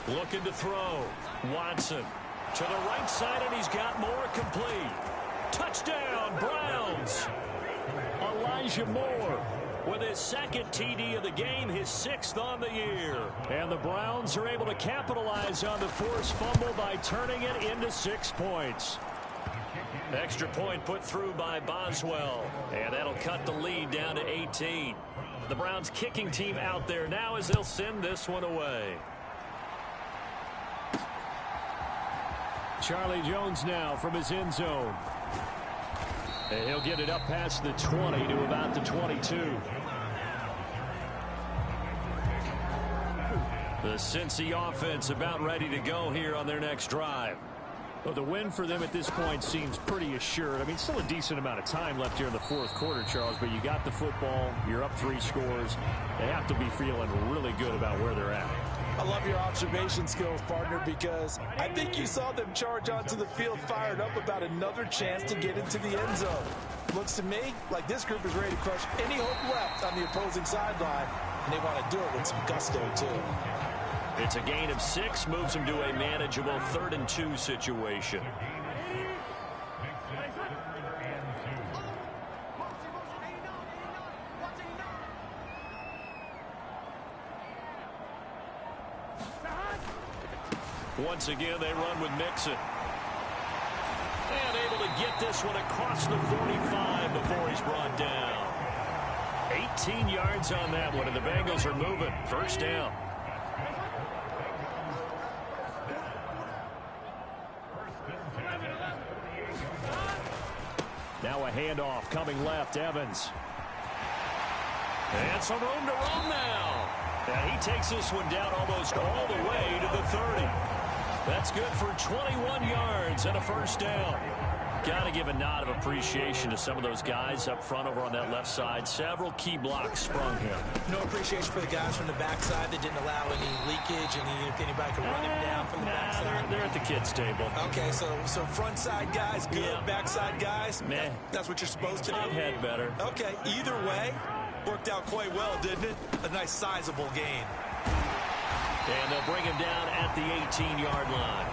Looking to throw. Watson to the right side, and he's got Moore complete. Touchdown, Browns. Elijah Moore with his 2nd TD of the game, his 6th on the year. And the Browns are able to capitalize on the forced fumble by turning it into 6 points. Extra point put through by Boswell. And that'll cut the lead down to 18. The Browns kicking team out there now as they'll send this one away. Charlie Jones now from his end zone. And he'll get it up past the 20 to about the 22. The Cincy offense about ready to go here on their next drive. Well, the win for them at this point seems pretty assured. I mean, still a decent amount of time left here in the 4th quarter, Charles, but you got the football, you're up 3 scores. They have to be feeling really good about where they're at. I love your observation skills, partner, because I think you saw them charge onto the field fired up about another chance to get into the end zone. Looks to me like this group is ready to crush any hope left on the opposing sideline, and they want to do it with some gusto, too. It's a gain of 6, moves them to a manageable 3rd and 2 situation. Once again, they run with Mixon. And able to get this one across the 45 before he's brought down. 18 yards on that one, and the Bengals are moving. First down. Now a handoff coming left, Evans. And some room to run now. And he takes this one down almost all the way to the 30. That's good for 21 yards and a first down. Got to give a nod of appreciation to some of those guys up front over on that left side. Several key blocks sprung him. No appreciation for the guys from the backside that didn't allow any leakage, and if anybody could run him down from the backside. They're at the kids' table. Okay, so front side guys good, yeah. Backside guys, meh. That's what you're supposed to do. I've had better. Okay, either way, worked out quite well, didn't it? A nice sizable gain. And they'll bring him down at the 18-yard line.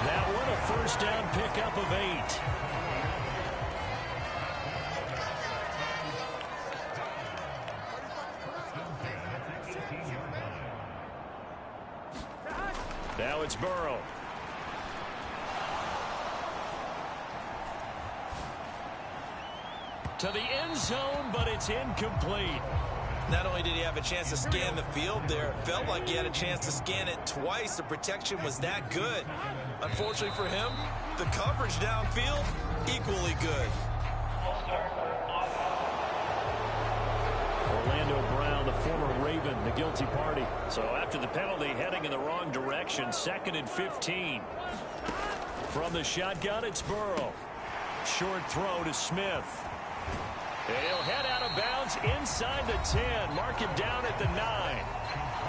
That one a first down pickup of 8. Now it's Burrow. To the end zone, but it's incomplete. Not only did he have a chance to scan the field there, it felt like he had a chance to scan it twice. The protection was that good. Unfortunately for him, the coverage downfield, equally good. Orlando Brown, the former Raven, the guilty party. So after the penalty, heading in the wrong direction, 2nd and 15. From the shotgun, it's Burrow. Short throw to Smith. He'll head out of bounds inside the 10. Mark him down at the 9.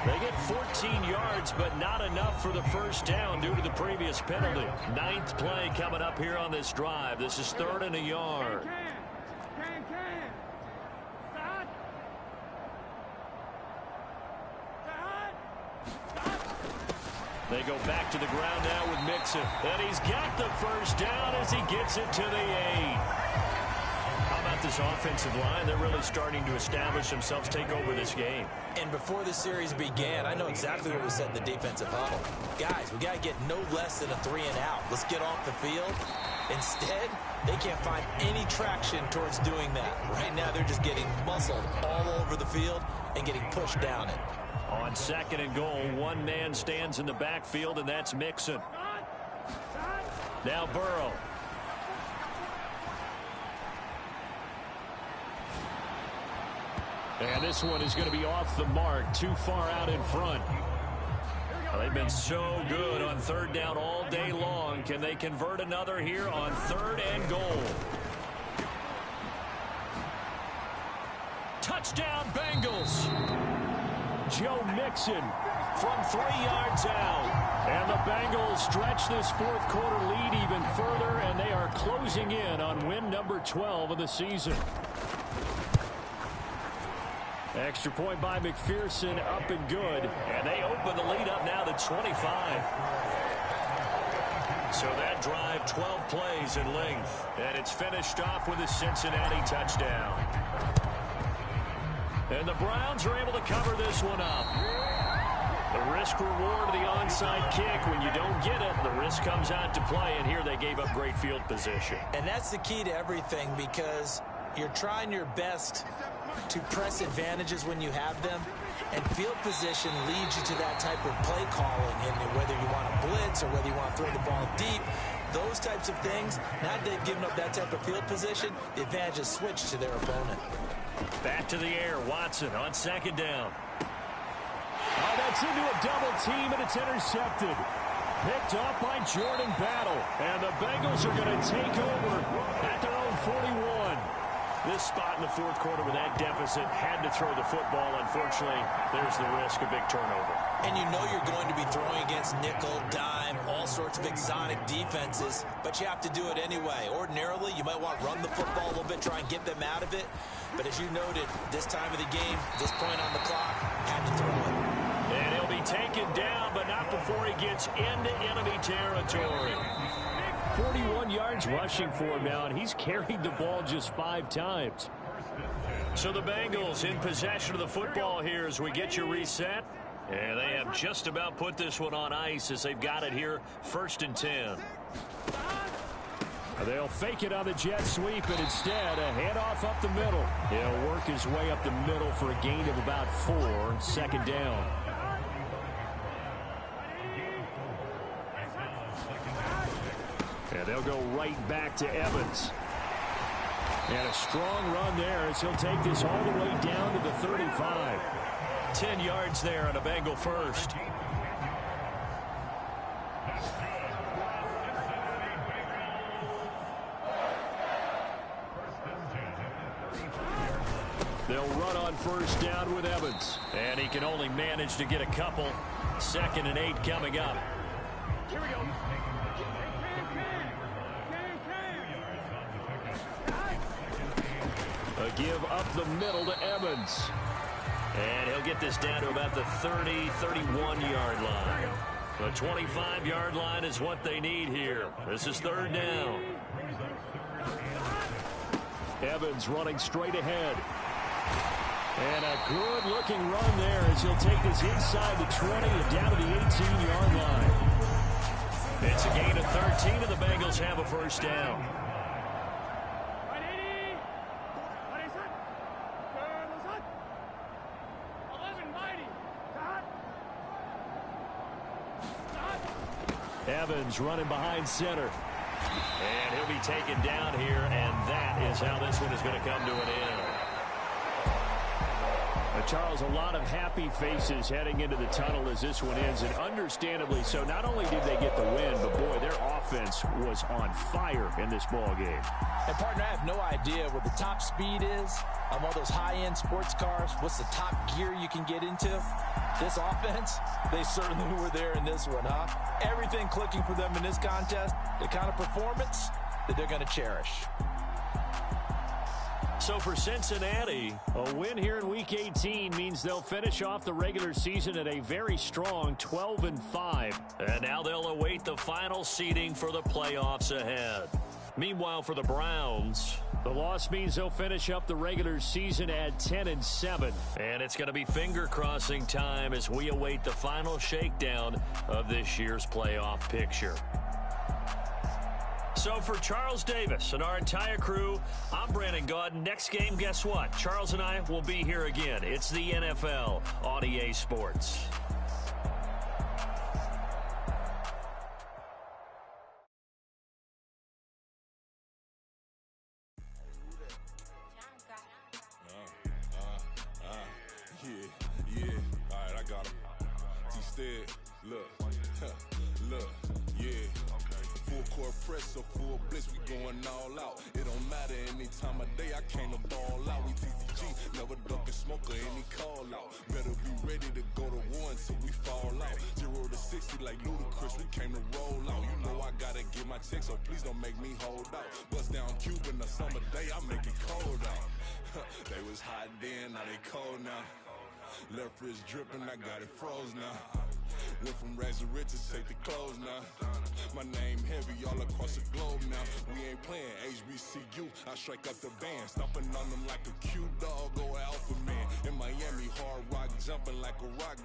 They get 14 yards, but not enough for the first down due to the previous penalty. 9th play coming up here on this drive. This is 3rd and a yard. They go back to the ground now with Mixon. And he's got the first down as he gets it to the 8. This offensive line, they're really starting to establish themselves, take over this game. And before the series began, I know exactly what was said in the defensive huddle. Guys, we got to get no less than a 3 and out. Let's get off the field Instead, they can't find any traction towards doing that. Right now, they're just getting muscled all over the field and getting pushed down it. On 2nd and goal, one man stands in the backfield, and that's Mixon. Now Burrow. And this one is going to be off the mark, too far out in front. Well, they've been so good on 3rd down all day long. Can they convert another here on 3rd and goal? Touchdown, Bengals. Joe Mixon from 3 yards out. And the Bengals stretch this 4th quarter lead even further, and they are closing in on win number 12 of the season. Extra point by McPherson, up and good. And they open the lead up now to 25. So that drive, 12 plays in length. And it's finished off with a Cincinnati touchdown. And the Browns are able to cover this one up. The risk-reward of the onside kick. When you don't get it, the risk comes out to play. And here they gave up great field position. And that's the key to everything, because you're trying your best to press advantages when you have them, and field position leads you to that type of play calling. And whether you want to blitz or whether you want to throw the ball deep, those types of things, now that they've given up that type of field position, the advantage is switched to their opponent. Back to the air, Watson on 2nd down. Oh, that's into a double team, and it's intercepted. Picked off by Jordan Battle, and the Bengals are going to take over at their own 41. This spot in the 4th quarter with that deficit, had to throw the football. Unfortunately, there's the risk of big turnover. And you know you're going to be throwing against nickel, dime, all sorts of exotic defenses, but you have to do it anyway. Ordinarily, you might want to run the football a little bit, try and get them out of it. But as you noted, this time of the game, this point on the clock, had to throw it. And he'll be taken down, but not before he gets into enemy territory. 41 yards rushing for him now, and he's carried the ball just 5 times. So the Bengals in possession of the football here as we get you reset. And they have just about put this one on ice as they've got it here, 1st and 10. They'll fake it on the jet sweep, and instead a handoff up the middle. He'll work his way up the middle for a gain of about 4, 2nd down. And they'll go right back to Evans. And a strong run there as he'll take this all the way down to the 35. 10 yards there on a Bengal first. They'll run on 1st down with Evans. And he can only manage to get a couple. 2nd and 8 coming up. Here we go. A give up the middle to Evans. And he'll get this down to about the 30, 31-yard line. The 25-yard line is what they need here. This is 3rd down. Evans running straight ahead. And a good-looking run there as he'll take this inside the 20 and down to the 18-yard line. It's a gain of 13, and the Bengals have a 1st down. Evans running behind center. And he'll be taken down here, and that is how this one is going to come to an end. Charles, a lot of happy faces heading into the tunnel as this one ends, and understandably so. Not only did they get the win, but boy, their offense was on fire in this ball game. And partner, I have no idea what the top speed is on one of those high-end sports cars. What's the top gear you can get into? This offense, they certainly were there in this one, huh? Everything clicking for them in this contest, the kind of performance that they're going to cherish. So for Cincinnati, a win here in Week 18 means they'll finish off the regular season at a very strong 12-5. And now they'll await the final seeding for the playoffs ahead. Meanwhile, for the Browns, the loss means they'll finish up the regular season at 10-7. And it's going to be finger-crossing time as we await the final shakedown of this year's playoff picture. So for Charles Davis and our entire crew, I'm Brandon Gaudin. Next game, guess what? Charles and I will be here again. It's the NFL on EA Sports. Yeah. All right, I got him. T-Stead, look, yeah. Full court press, so full blitz, we going all out. It don't matter any time of day, I came to ball out. We TCG, never ducking smoker, any call out. Better be ready to go to war until we fall out. 0 to 60 like Ludacris, we came to roll out. You know I gotta get my check, so please don't make me hold out. Bust down Cuban a summer day, I make it cold out. They was hot then, now they cold now. Left wrist dripping, I got it froze now. Went from rags to riches, take the clothes now. My name heavy all across the globe now. We ain't playing HBCU, I strike up the band. Stomping on them like a cute dog or alpha man. In Miami, hard rock jumping like a rock